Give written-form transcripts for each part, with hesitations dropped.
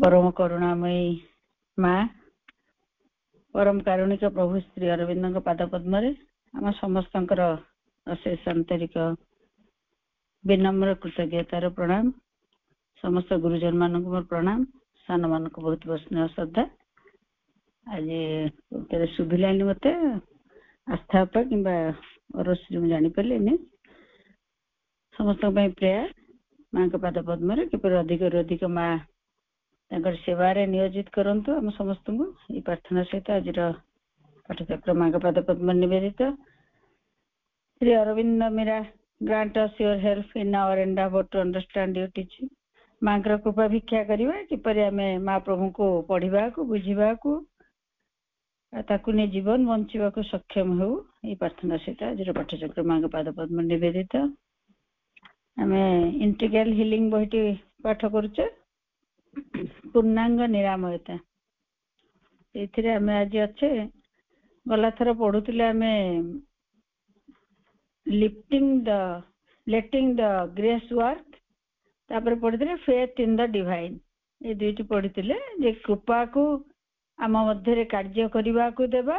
परम करुणामयी माँ परम कारुणिक प्रभु श्री अरविंद पाद पद्म आम समस्त अशेष आंतरिक विनम्र कृतज्ञतार प्रणाम। समस्त गुरुजन मान प्रणाम। सान मान बहुत बहुत स्नेह श्रद्धा। आज शुभिलानी मत आस्था कि रोश्री जापारे समस्त प्रेयर माँ के पाद पद्म किपर अधिक अधिक माँ सेवारे नियोजित करंतु हम समस्त को प्रार्थना सहित आज पाठचक्र माँ के पाद पद्म निवेदित। Shri Aurobindo Mira grant us your help in our endeavour to understand your teaching. माँ का कृपा भिक्षा करवा किपर आम माँ प्रभु को पढ़ा को बुझा को ताकूने जीवन बंचा को सक्षम हो प्रार्थना सहित आज पाठचक्र माँ के पाद पद्म निवेदित। आम इंटीग्रल हिलिंग बहीटी पाठ करुचे पूर्णांग निरामयता। आम आज अच्छे गला थर पढ़ुले आम lifting the letting the grace work तापर पढ़ी फेथ इन द डिवाइन। ये दुईटी पढ़ी कृपा को आम मध्य कार्य करने को देवा।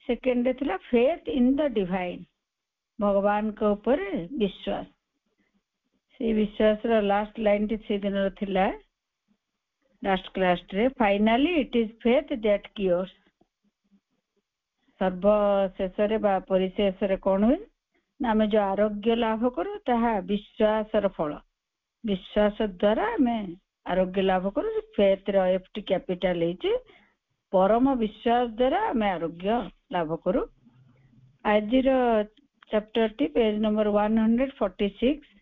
सेकेंड थिला फेथ इन द डिवाइन भगवान के ऊपर विश्वास। से विश्वास लास्ट लाइन टी से दिन थिला लास्ट क्लास रे finally it is faith that cures. सर्वशेष परिशेष कौन हुए ना आम जो आरोग्य लाभ करूँ ताहा विश्वासर फल। विश्वास द्वारा आम आरोग्य लाभ करूँ। फेथ एफटी कैपिटल है परम विश्वास द्वारा आम आरोग्य लाभ करूँ। आज chapter T page number 146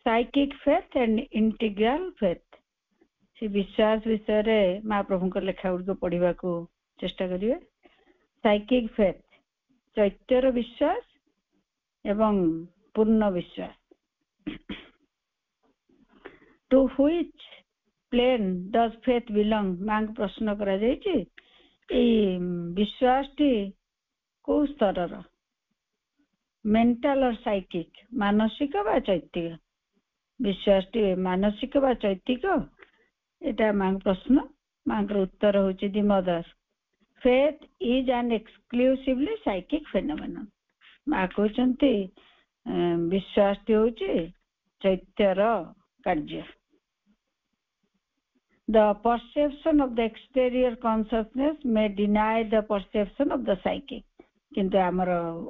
psychic faith and integral faith. से विश्वास विषय रे माँ प्रभु को लेखा गुड़ पढ़ा को चेष्टा करिए। साइकिक फेथ चैत्यर विश्वास एवं पूर्ण विश्वास। To which plane does faith belong. माँ को प्रश्न करा जायछि विश्वास टी को स्तर मेंटल और साइकिक मानसिक बा चैतिक। विश्वास टी मानसिक बा चैतिक एटा माँ प्रश्न। माँ का उत्तर हूँ the mother faith is an exclusively psychic phenomenon. माँ कहते विश्वास टी हूँ चैत्यर कार्य। The perception of the exterior consciousness may deny the perception of the psychic. किंतु आमर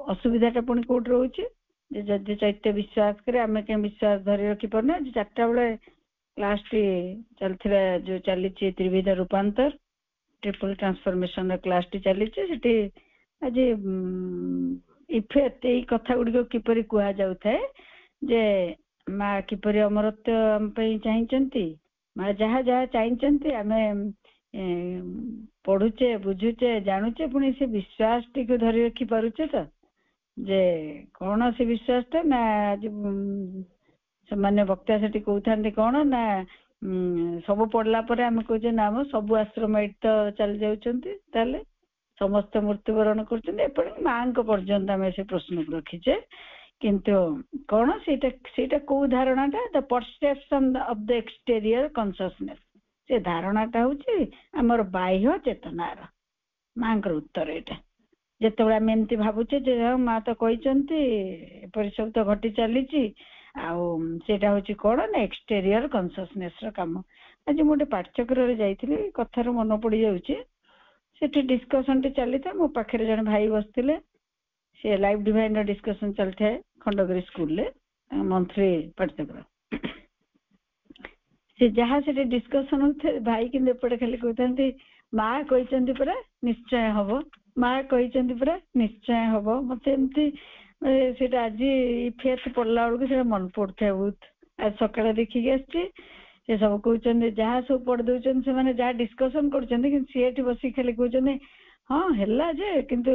असुविधाटा पुणी कोट रोचे जदि चैत्य विश्वास करे आम क्या विश्वास धरी रखी पारना। चार्टा बेले क्लास टी चलता जो चली त्रिविध रूपांतर ट्रिपल ट्रांसफॉर्मेशन क्लास टी चली आज इफेक्ट यही कथा गुड़िक किपर कह जाए जे माँ किपर अमरत्व आम चाहती माँ जहाँ जहाँ चाहते आम पढ़ुचे बुझुचे जानूचे पुणी से विश्वास टी को धरी रखी पारुचे तो जे कौन से विश्वासटा ना आज से वक्ता से कहते कौन ना सब पढ़ला पर आम कहे ना सब आश्रम तो चली जाते समस्त मृत्युवरण कर माँ पर्यंत आम से प्रश्न को रखीचे। किंतु कौन से कौ धारणाटा the perception of the exterior consciousness. से धारणाटा हूँ आमर बाह्य चेतनार। माँ का उत्तर यहाँ जिते आम एमती भावुचे माँ तो कहते सब तो घटी चली आटा हूँ कौन ना एक्सटेरियर कॉन्शियसनेस काम। आज मुझे पाठचक्र जाइए कथार मन पड़ जाऊँगी से डिस्कसन टी चली था मो पाखे जन भाई बसते से लाइफ डिवाइन डिस्कसन चलता है खंडगिरी स्कूल मंथली पाठचक्र से जहाँ से डिस्कसन होते भाई कि एपटे खाली कहते माँ कहते परा निश्चय हम माँ कहते परा निश्चय हम मत एमती से आज फेथ पढ़ला बेलू से मन पड़ता बहुत। आज सकाଳେ देखिकी आसचे से सब कहते जहाँ सब पढ़ दौरान से मैंने जहाँ डिस्कसन कर बस खाली कहते हाँ है जे किंतु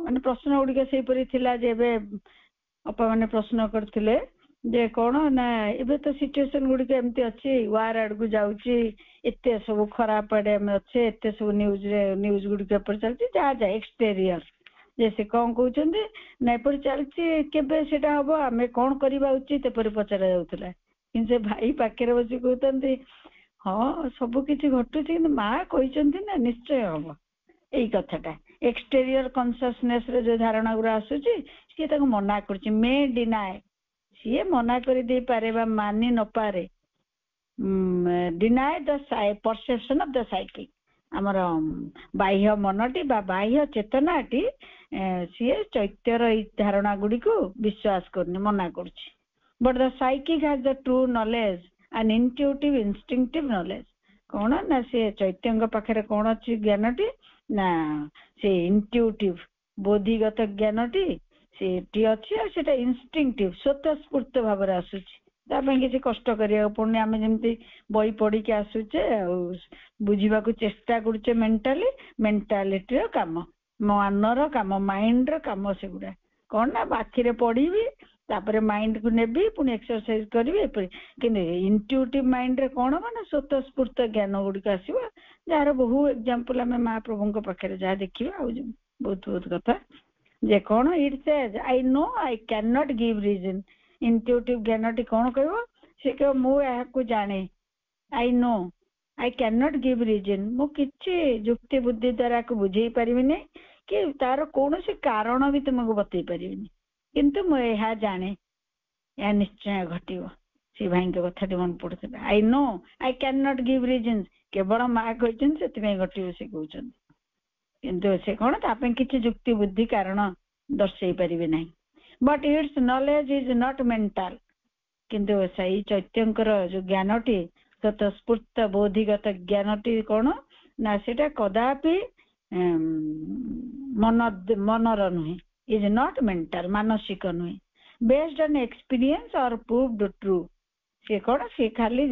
माने प्रश्न गुड़िक से अपा मैंने प्रश्न करते जे कौन ना एबे तो सिचुएशन गुड़िक एमती अच्छी वार आड़ को जाऊँगी एत सब खराब आड़े आम अच्छे एत सब न्यूज गुड़िक चलती जहाँ जाए एक्सटेरियर जे से कौन कहते ना एपरी चलती केबे सेटा हम आम कौन करवा उचित एपरी पचरा जाऊला। कि भाई पाखे बस कहते ହଁ ସବୁ କିଛି ଘଟୁଛି କିନ୍ତୁ ମା କହିଛନ୍ତି ନା ନିଶ୍ଚୟ ହବ ଏଇ କଥାଟା। ଏକ୍ସଟେରିୟର କନସିୟସନେସ ରେ ଯୋଉ ଧାରଣା ଗୁରା ଆସୁଛି ସିଏ ତାକୁ ମନା କରୁଛି, ମେ ଡିନାଏ, ସିଏ ମନା କରିଦେଇପାରେ ବା ମାନି ନପାରେ। ଡିନାଏ ଦ ପରସେପସନ ଅଫ ଦ ସାଇକିକ, ଆମର ବାହ୍ୟ ମନଟି ବା ବାହ୍ୟ ଚେତନାଟି ସିଏ ଚୈତ୍ୟର ଏଇ ଧାରଣା ଗୁଡିକୁ ବିଶ୍ୱାସ କରୁନି, ମନା କରୁଛି। But the psychic has the true knowledge and intuitive instinctive knowledge. କଣ ନା ସେ ଚୈତ୍ୟଙ୍କ ପାଖରେ କଣ ଅଛି ଜ୍ଞାନଟି ନା ସେ ଇନଟ୍ୟୁଟିଭ ବୋଧିଗତ ଜ୍ଞାନଟି ସେଠି ଅଛି, ଆଉ ସେଟା ଇନଷ୍ଟିଂକ୍ଟିଭ ସ୍ୱତଃସ୍ଫୂର୍ତ୍ତ ଭାବରେ ଆସୁଛି, ତା ପାଇଁ କିଛି କଷ୍ଟ କରିବାକୁ ପଡୁନି। ଆମେ ଯେମିତି ବହି ପଢିକି ଆସୁଛେ ଆଉ ବୁଝିବାକୁ ଚେଷ୍ଟା କରୁଛେ ମେଣ୍ଟାଲିଟିର କାମ, ମନର କାମ, ମାଇଣ୍ଡର କାମ ସେଗୁଡା। କଣ ନା ଆଖିରେ ପଢିବି, ତାପରେ ମାଇଣ୍ଡକୁ ନେବି, ପୁଣି ଏକ୍ସରସାଇଜ କରିବି ଏପରି। କିନ୍ତୁ ଇନଟ୍ୟୁଟିଭ ମାଇଣ୍ଡରେ କଣ ହବ ନା ସ୍ୱତଃସ୍ଫୂର୍ତ୍ତ ଜ୍ଞାନ ଗୁଡିକ ଆସିବ, ଯାହାର ବହୁ ଏକ୍ସାମ୍ପଲ ଆମେ ମହାପ୍ରଭୁଙ୍କ ପାଖରେ ଯାହା ଦେଖିବା। ଆଉ ବହୁତ ବହୁତ କଥା ଯେ କଣ it says I know I can not give reason. Intuitive ଜ୍ଞାନଟି କଣ କହିବ, ସେ କହିବ ମୁଁ ଏହାକୁ ଜାଣେ, I know I can not give reason, ମୁଁ କିଛି ଯୁକ୍ତି ବୁଦ୍ଧି ଦ୍ୱାରା ଆକୁ ବୁଝେଇ ପାରିବିନି କି ତାର କୌଣସି କାରଣ ବି ତୁମକୁ ବତେଇ ପାରିବିନି, କିନ୍ତୁ ମୁଁ ଏହା ଜାଣେ, ଏହା ନିଶ୍ଚୟ ଘଟିବ। ସେ ଭାଇଙ୍କ କଥାଟି ମନେ ପଡୁଥିଲା, I know I can not give reason, କେବଳ ମା କହିଛନ୍ତି ସେଥିପାଇଁ ଘଟିବ ସେ କହୁଛନ୍ତି, କିନ୍ତୁ ସେ କଣ ତା ପାଇଁ କିଛି ଯୁକ୍ତି ବୁଦ୍ଧି କାରଣ ଦର୍ଶେଇ ପାରିବେ ନାହିଁ। But its knowledge is not mental, କିନ୍ତୁ ସେଇ ଚୈତ୍ୟଙ୍କର ଯୋଉ ଜ୍ଞାନଟି ସ୍ୱତଃସ୍ଫୂର୍ତ୍ତ ବୋଧିଗତ ଜ୍ଞାନଟି କଣ ନା ସେଟା କଦାପି ମନର ନୁହେଁ, ଇଜ ନଟ୍ ମେଣ୍ଟାଲ, ମାନସିକ ନୁହେଁ, based on experience or proved true. ସେ କଣ ସେ ଖାଲି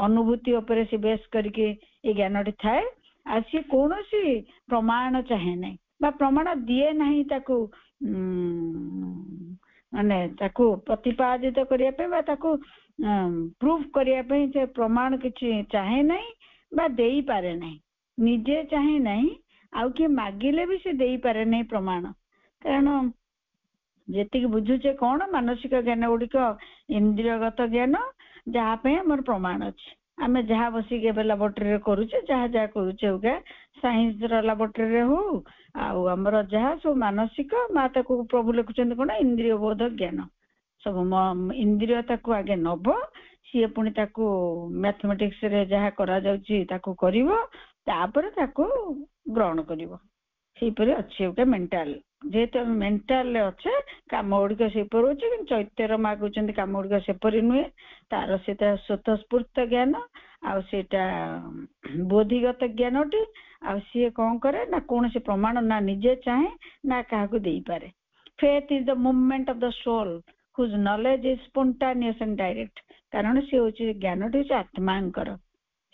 ଅନୁଭୂତି ଉପରେ ସେ ବେସ୍ କରିକି ଏ ଜ୍ଞାନଟି ଥାଏ, ଆଉ ସିଏ କୌଣସି ପ୍ରମାଣ ଚାହେଁ ନାହିଁ ବା ପ୍ରମାଣ ଦିଏ ନାହିଁ ତାକୁ, ମାନେ ତାକୁ ପ୍ରତିପାଦିତ କରିବା ପାଇଁ ବା ତାକୁ ପ୍ରୁଭ କରିବା ପାଇଁ ସେ ପ୍ରମାଣ କିଛି ଚାହେଁ ନାହିଁ ବା ଦେଇପାରେ ନାହିଁ, ନିଜେ ଚାହେଁ ନାହିଁ, ଆଉ କିଏ ମାଗିଲେ ବି ସେ ଦେଇପାରେ ନାହିଁ ପ୍ରମାଣ। କାରଣ ଯେତିକି ବୁଝୁଛେ କଣ ମାନସିକ ଜ୍ଞାନ ଗୁଡିକ ଇନ୍ଦ୍ରିୟଗତ ଜ୍ଞାନ, ଯାହା ପାଇଁ ଆମର ପ୍ରମାଣ ଅଛି। ଆମେ ଯାହା ବସିକି ଏବେ ଲାବୋରେଟୋରୀରେ କରୁଛେ, ଯାହା ଯାହା କରୁଛେ ଉଗା ସାଇନ୍ସର ଲାବୋରେଟୋରୀରେ ହଉ, ଆଉ ଆମର ଯାହା ସବୁ ମାନସିକ, ମା ତାକୁ ପ୍ରଭୁ ଲେଖୁଛନ୍ତି କଣ ଇନ୍ଦ୍ରିୟ ବୋଧ ଜ୍ଞାନ ସବୁ। ଇନ୍ଦ୍ରିୟ ତାକୁ ଆଗେ ନବ, ସିଏ ପୁଣି ତାକୁ ମ୍ୟାଥମେଟିକ୍ସ ରେ ଯାହା କରାଯାଉଛି ତାକୁ କରିବ, ତାପରେ ତାକୁ ଗ୍ରହଣ କରିବ। ସେଇପରି ଅଛି ଗୋଟେ ମେଣ୍ଟାଲ, ଯେହେତୁ ଆମେ ମେଣ୍ଟାଲରେ ଅଛେ କାମ ଗୁଡିକ ସେପରି ହଉଛି, କିନ୍ତୁ ଚୈତ୍ୟର ମା କହୁଛନ୍ତି କାମ ଗୁଡିକ ସେପରି ନୁହେଁ, ତାର ସେଟା ସ୍ୱତଃସ୍ଫୂର୍ତ୍ତ ଜ୍ଞାନ, ଆଉ ସେଇଟା ବୋଧିଗତ ଜ୍ଞାନଟି, ଆଉ ସିଏ କଣ କରେ ନା କୌଣସି ପ୍ରମାଣ ନା ନିଜେ ଚାହେଁ ନା କାହାକୁ ଦେଇପାରେ। Faith is the movement of the ସୋଲ ହୁଜ ନଲେଜ ଇଜ ସ୍ପୋଣ୍ଟାନିୟସ୍ ଆଣ୍ଡ ଡାଇରେକ୍ଟ, କାରଣ ସେ ହଉଛି ଜ୍ଞାନଟି ହଉଛି ଆତ୍ମାଙ୍କର।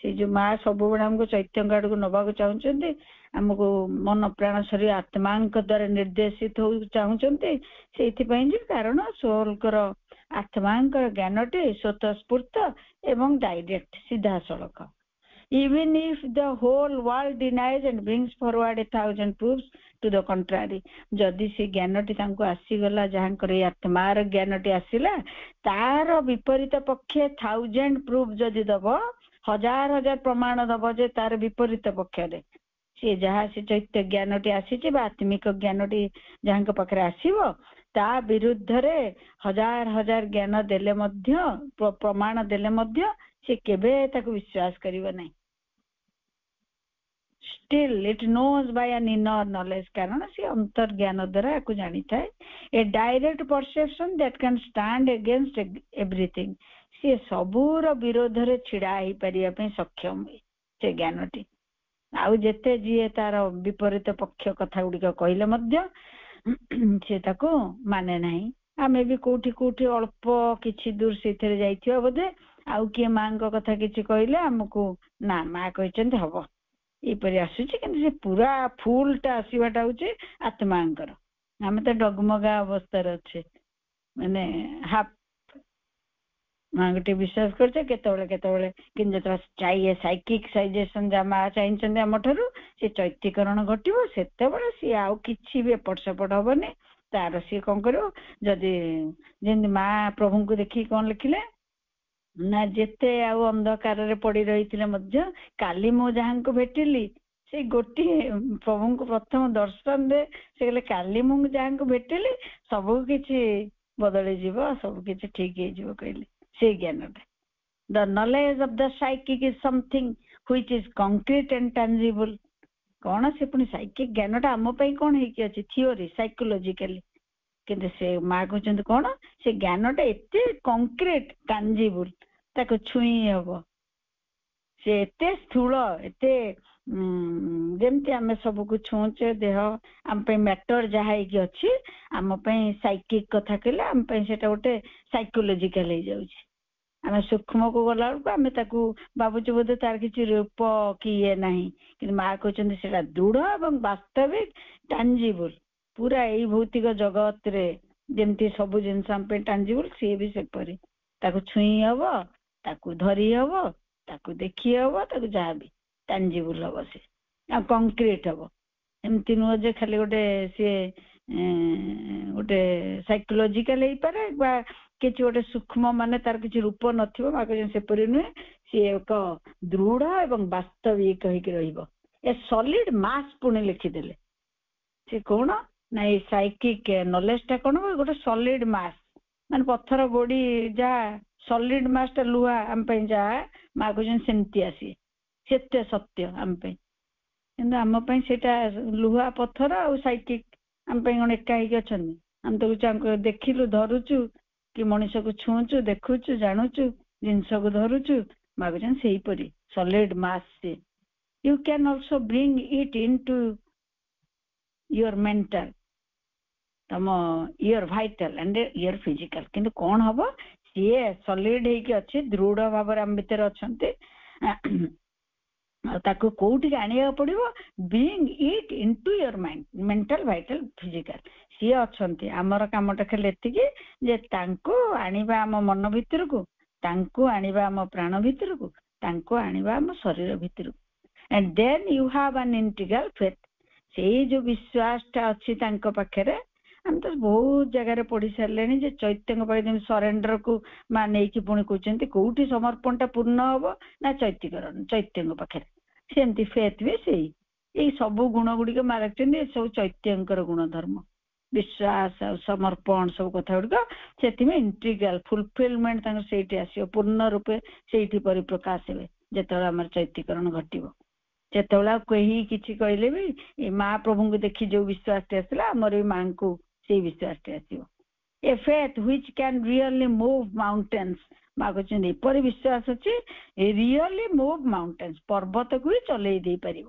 ସେ ଯୋଉ ମା ସବୁବେଳେ ଆମକୁ ଚୈତ୍ୟଙ୍କ ଆଡକୁ ନବାକୁ ଚାହୁଁଛନ୍ତି, ଆମକୁ ମନ ପ୍ରାଣ ଶରୀର ଆତ୍ମାଙ୍କ ଦ୍ଵାରା ନିର୍ଦ୍ଦେଶିତ ହଉ ଚାହୁଁଛନ୍ତି, ସେଇଥିପାଇଁ ଯେ କାରଣ ସୋଲଙ୍କର ଆତ୍ମାଙ୍କର ଜ୍ଞାନଟି ସ୍ୱତଃସ୍ଫୂର୍ତ୍ତ ଏବଂ ଡାଇରେକ୍ଟ, ସିଧାସଳଖ। Even if the whole world denies and brings forward 1,000 proofs to the contrary, ଯଦି ସେ ଜ୍ଞାନଟି ତାଙ୍କୁ ଆସିଗଲା, ଯାହାଙ୍କର ଏଇ ଆତ୍ମାର ଜ୍ଞାନଟି ଆସିଲା, ତାର ବିପରୀତ ପକ୍ଷେ 1,000 ପ୍ରୁଫ ଯଦି ଦବ, ହଜାର ହଜାର ପ୍ରମାଣ ଦବ ଯେ ତାର ବିପରୀତ ପକ୍ଷରେ ସେ ଯାହା ସେ ଚୈତ୍ୟ ଜ୍ଞାନଟି ଆସିଛି ବା ଆତ୍ମିକ ଜ୍ଞାନଟି ଯାହାଙ୍କ ପାଖରେ ଆସିବ, ତା ବିରୁଦ୍ଧରେ ହଜାର ହଜାର ଜ୍ଞାନ ଦେଲେ ମଧ୍ୟ, ପ୍ରମାଣ ଦେଲେ ମଧ୍ୟ ସେ କେବେ ତାକୁ ବିଶ୍ୱାସ କରିବ ନାହିଁ। Still it knows by an inner knowledge, କାରଣ ସେ ଅନ୍ତର୍ଜ୍ଞାନ ଦ୍ୱାରା ୟାକୁ ଜାଣିଥାଏ। A direct perception that can stand against everything, ସେ ସବୁର ବିରୋଧରେ ଛିଡା ହେଇପାରିବା ପାଇଁ ସକ୍ଷମ ହୁଏ ସେ ଜ୍ଞାନଟି। ଆଉ ଯେତେ ଯିଏ ତାର ବିପରୀତ ପକ୍ଷ କଥା ଗୁଡିକ କହିଲେ ମଧ୍ୟ ସେ ତାକୁ ମାନେ ନାହିଁ। ଆମେ ବି କୋଉଠି କୋଉଠି ଅଳ୍ପ କିଛି ଦୂର ସେଇଥିରେ ଯାଇଥିବା ବୋଧେ, ଆଉ କିଏ ମାଙ୍କ କଥା କିଛି କହିଲେ ଆମକୁ ନା ମା କହିଛନ୍ତି ହବ ଏଇପରି ଆସୁଛି, କିନ୍ତୁ ସେ ପୁରା ଫୁଲ ଟା ଆସିବାଟା ହଉଛି ଆତ୍ମାଙ୍କର। ଆମେ ତ ଡଗମଗା ଅବସ୍ଥାରେ ଅଛେ, ମାନେ ହାଫ ମାଙ୍କୁ ଟିକେ ବିଶ୍ୱାସ କରୁଛେ କେତେବେଳେ କେତେବେଳେ, କିନ୍ତୁ ଯେତେବେଳେ ସାଇକିକ ସାଇଜେସନ ଯାହା ମା ଚାହିଁଛନ୍ତି ଆମ ଠାରୁ, ସେ ଚୈତ୍ୟକରଣ ଘଟିବ, ସେତେବେଳେ ସିଏ ଆଉ କିଛି ବି ଏପଟ ସେପଟ ହବନି। ତାର ସିଏ କଣ କରିବ, ଯଦି ଯେମିତି ମା ପ୍ରଭୁଙ୍କୁ ଦେଖିକି କଣ ଲେଖିଲେ, ନା ଯେତେ ଆଉ ଅନ୍ଧକାରରେ ପଡି ରହିଥିଲେ ମଧ୍ୟ କାଲି ମୁଁ ଯାହାଙ୍କୁ ଭେଟିଲି ସେଇ ଗୋଟିଏ ପ୍ରଭୁଙ୍କୁ ପ୍ରଥମ ଦର୍ଶନରେ ସେ କହିଲେ କାଲି ମୁଁ ଯାହାଙ୍କୁ ଭେଟିଲି ସବୁ କିଛି ବଦଳିଯିବ, ସବୁ କିଛି ଠିକ ହେଇଯିବ କହିଲେ। ସେଇ ଜ୍ଞାନଟା, the knowledge of the psychic is something which is concrete and tangible. କଣ ସେ ପୁଣି ସାଇକିକ ଜ୍ଞାନଟା ଆମ ପାଇଁ କଣ ହେଇକି ଅଛି? Theory, psychologically. କିନ୍ତୁ ସେ ମା କହୁଛନ୍ତି କଣ, ସେ ଜ୍ଞାନଟା ଏତେ କଂକ୍ରିଟ, ଟାଞ୍ଜିବୁଲ, ତାକୁ ଛୁଇଁ ହବ, ସେ ଏତେ ସ୍ଥୂଳ, ଏତେ ଯେମିତି ଆମେ ସବୁକୁ ଛୁଉଁଛେ, ଦେହ ଆମ ପାଇଁ ମ୍ୟାଟର ଯାହା ହେଇକି ଅଛି, ଆମ ପାଇଁ ସାଇକିକ କଥା କହିଲେ ଆମ ପାଇଁ ସେଟା ଗୋଟେ ସାଇକୋଲୋଜିକାଲ ହେଇଯାଉଛି। ଆମେ ସୂକ୍ଷ୍ମକୁ ଗଲା ବେଳକୁ ଆମେ ତାକୁ ଭାବୁଛୁ ବୋଧେ ତାର କିଛି ରୂପ କି ଇଏ ନାହିଁ, କିନ୍ତୁ ମା କହୁଛନ୍ତି ସେଟା ଦୃଢ ଏବଂ ବାସ୍ତବିକ, ଟାଞ୍ଜିବୁଲ, ପୁରା ଏଇ ଭୌତିକ ଜଗତରେ ଯେମିତି ସବୁ ଜିନିଷ ଆମ ପାଇଁ ଟାଞ୍ଜିବୁଲ, ସିଏ ବି ସେପରି, ତାକୁ ଛୁଇଁ ହବ, ତାକୁ ଧରି ହବ, ତାକୁ ଦେଖି ହବ, ତାକୁ ଯାହାବି ଟାଞ୍ଜିବୁଲ ହବ, ସେ ଆଉ କଂକ୍ରିଟ ହବ। ଏମିତି ନୁହଁ ଯେ ଖାଲି ଗୋଟେ ସିଏ ଗୋଟେ ସାଇକୋଲୋଜିକାଲ ହେଇପାରେ ବା କିଛି ଗୋଟେ ସୂକ୍ଷ୍ମ ମାନେ ତାର କିଛି ରୂପ ନଥିବ, ସେପରି ନୁହେଁ, ସିଏ ଏକ ଦୃଢ ଏବଂ ବାସ୍ତବିକ ହେଇକି ରହିବ। ଏ ସଲିଡ ମାସ୍ ପୁଣି ଲେଖିଦେଲେ। ସେ କଣ ନା ଏଇ ସାଇକିକ ନଲେଜ ଟା କଣ, ଗୋଟେ ସଲିଡ ମାସ୍, ମାନେ ପଥର ଗୋଡି ଯାହା ସଲିଡ ମାସ୍ ଟା ଲୁହା ଆମ ପାଇଁ ଯାହା ମା କହୁଛନ୍ତି ସେମିତି ଆସି ସେତେ ସତ୍ୟ ଆମ ପାଇଁ। କିନ୍ତୁ ଆମ ପାଇଁ ସେଇଟା ଲୁହା ପଥର ଆଉ ସାଇକିକ ଆମ ପାଇଁ କଣ ଏକା ହେଇକି ଅଛନ୍ତି? ଆମେ ତାକୁ ଦେଖିଲୁ, ଧରୁଛୁ, କି ମଣିଷକୁ ଛୁଉଁଛୁ, ଦେଖୁଛୁ, ଜାଣୁଛୁ, ଜିନିଷକୁ ଧରୁଛୁ, ଭାବୁଛନ୍ତି ସେଇପରି solid mass. You can also bring it into your mental, ତମ your vital and your physical. କିନ୍ତୁ କଣ ହବ, ସିଏ ସଲିଡ ହେଇକି ଅଛି, ଦୃଢ ଭାବରେ ଆମ ଭିତରେ ଅଛନ୍ତି, ଆଉ ତାକୁ କୋଉଠିକି ଆଣିବାକୁ ପଡିବ? Bring it into your mind, mental, vital, physical. ସିଏ ଅଛନ୍ତି, ଆମର କାମଟା ଖାଲି ଏତିକି ଯେ ତାଙ୍କୁ ଆଣିବା ଆମ ମନ ଭିତରକୁ, ତାଙ୍କୁ ଆଣିବା ଆମ ପ୍ରାଣ ଭିତରକୁ, ତାଙ୍କୁ ଆଣିବା ଆମ ଶରୀର ଭିତରକୁ। and then you have an integral faith. ସେଇ ଯୋଉ ବିଶ୍ୱାସଟା ଅଛି ତାଙ୍କ ପାଖରେ, ଆମେ ତ ବହୁତ ଜାଗାରେ ପଢି ସାରିଲେଣି ଯେ ଚୈତ୍ୟଙ୍କ ପାଖରେ ଯେମିତି ସରେଣ୍ଡରକୁ ମା ନେଇକି ପୁଣି କହୁଛନ୍ତି କୋଉଠି ସମର୍ପଣଟା ପୂର୍ଣ୍ଣ ହବ ନା ଚୈତ୍ୟଙ୍କ ପାଖରେ। ସେମିତି ଫେଥ ବି ସେଇ, ଏଇ ସବୁ ଗୁଣ ଗୁଡିକ ମା ରଖିଛନ୍ତି, ଏ ସବୁ ଚୈତ୍ୟଙ୍କର ଗୁଣ ଧର୍ମ, ବିଶ୍ୱାସ ଆଉ ସମର୍ପଣ ସବୁ କଥା ଗୁଡିକ। ସେଥିପାଇଁ ଇଣ୍ଟିଗ୍ରାଲ ଫୁଲଫିଲମେଣ୍ଟ ତାଙ୍କର ସେଇଠି ଆସିବ, ପୂର୍ଣ୍ଣ ରୂପେ ସେଇଠି ପରିପ୍ରକାଶ ହେବେ ଯେତେବେଳେ ଆମର ଚୈତ୍ୟକରଣ ଘଟିବ। ଯେତେବେଳେ ଆଉ କେହି କିଛି କହିଲେ ବି ଏ ମହାପ୍ରଭୁଙ୍କୁ ଦେଖି ଯୋଉ ବିଶ୍ୱାସଟି ଆସିଲା, ଆମର ବି ମାଙ୍କୁ ସେଇ ବିଶ୍ୱାସଟି ଆସିବ। A faith which can really move mountains, ମା କହୁଛନ୍ତି ଏପରି ବିଶ୍ୱାସ ଅଛି ରିଅଲି ମୁଭ୍ ମାଉଣ୍ଟେନ୍ସ, ପର୍ବତକୁ ବି ଚଲେଇ ଦେଇପାରିବ।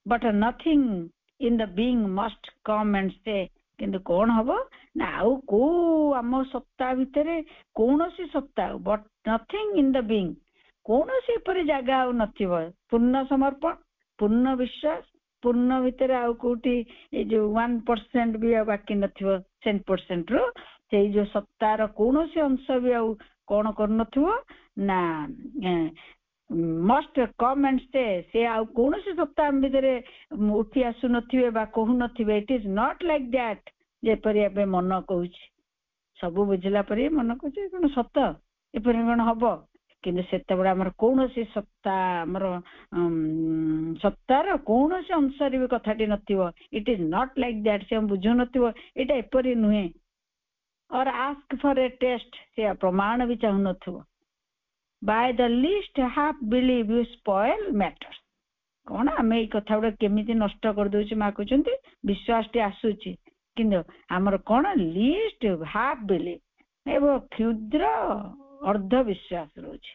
But nothing in the being must come and say, କିନ୍ତୁ କଣ ହବ ନା ଆଉ କୋଉ ଆମ ସତ୍ତା ଭିତରେ କୌଣସି ସତ୍ତା, but nothing in the being, କୌଣସି ଏପରି ଜାଗା ଆଉ ନଥିବ। ପୂର୍ଣ୍ଣ ସମର୍ପଣ, ପୂର୍ଣ୍ଣ ବିଶ୍ୱାସ, ପୂର୍ଣ୍ଣ ଭିତରେ ଆଉ କୋଉଠି ଏଇ ଯୋଉ 1% ବି ଆଉ ବାକି ନଥିବ, 10% ରୁ ସେଇ ଯୋଉ ସତ୍ତାର କୌଣସି ଅଂଶ ବି ଆଉ କଣ କରୁନଥିବ ନା ମଷ୍ଟ କମ୍ ଆଣ୍ଡ ଷ୍ଟେ, ସେ ଆଉ କୌଣସି ସତ୍ତା ଆମ ଭିତରେ ଉଠି ଆସୁନଥିବେ ବା କହୁନଥିବେ it is not like that, ଯେପରି ଏବେ ମନ କହୁଛି। ସବୁ ବୁଝିଲା ପରେ ମନ କହୁଛି କଣ ସତ, ଏପରି କଣ ହବ? କିନ୍ତୁ ସେତେବେଳେ ଆମର କୌଣସି ସତ୍ତା, ଆମର ସତ୍ତାର କୌଣସି ଅଂଶରେ ବି କଥାଟି ନଥିବ, ଇଟ୍ ଇଜ ନଟ୍ ଲାଇକ୍ ଦ୍ୟାଟ୍, ସେ ବୁଝୁନଥିବ ଏଇଟା ଏପରି ନୁହେଁ। ଅର୍ ଆସ୍କ ଫର ଏ ଟେଷ୍ଟ, ସେ ପ୍ରମାଣ ବି ଚାହୁଁନଥିବ। by the least half believe you spoil matters. କଣ ଆମେ ଏଇ କଥା ଗୁଡା କେମିତି ନଷ୍ଟ କରିଦଉଛି, ମା କହୁଛନ୍ତି ବିଶ୍ୱାସଟି ଆସୁଛି କିନ୍ତୁ ଆମର କଣ ଲିଷ୍ଟ ହାଫ ବିଲିଭ, ଏବଂ କ୍ଷୁଦ୍ର ଅର୍ଦ୍ଧ ବିଶ୍ୱାସ ରହୁଛି,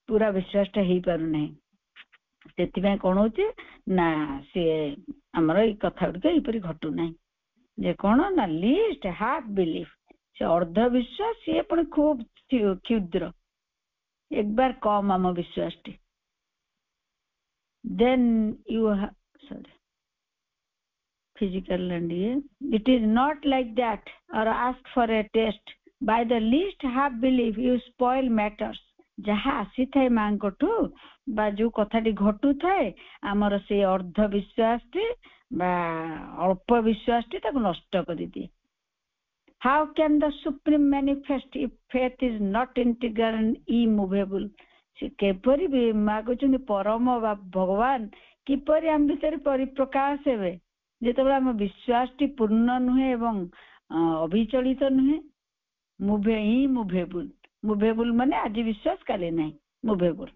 ପୁରା ବିଶ୍ୱାସଟା ହେଇପାରୁନାହିଁ। ସେଥିପାଇଁ କଣ ହଉଛି ନା ସିଏ ଆମର ଏଇ କଥା ଗୁଡିକ ଏଇପରି ଘଟୁନାହିଁ, ଯେ କଣ ନା ଲିଷ୍ଟ ହାଫ ବିଲିଭ, ସେ ଅର୍ଦ୍ଧ ବିଶ୍ୱାସ, ସିଏ ପୁଣି ଖୁବ କ୍ଷୁଦ୍ର, एक बार कम आम विश्वास then you sorry physical and it is not like that or ask for a test by the least half belief you spoil matters. ଯାହା ଆସିଥାଏ ମାଙ୍କଠୁ ବା ଯୋଉ କଥାଟି ଘଟୁଥାଏ ଆମର ସେଇ ଅର୍ଦ୍ଧ ବିଶ୍ୱାସଟି ବା ଅଳ୍ପ ବିଶ୍ୱାସଟି ତାକୁ ନଷ୍ଟ କରିଦିଏ। how can the supreme manifest if faith is not integral and immovable? ସେ କିପରି ମାଗୁଛନ୍ତି ପରମ ଭଗବାନ କିପରି ଆମ ଭିତରେ ପରିପ୍ରକାଶ ହେବେ ଯେତେବେଳେ ଆମ ବିଶ୍ୱାସଟି ପୂର୍ଣ୍ଣ ନୁହେଁ ଏବଂ ଅବିଚଳିତ ନୁହେଁ। ଇମୁଭେବୁଲ, ମୁଭେବୁଲ ମାନେ ଆଜି ବିଶ୍ୱାସ କାଲି ନାହିଁ, ମୁଭେବୁଲ।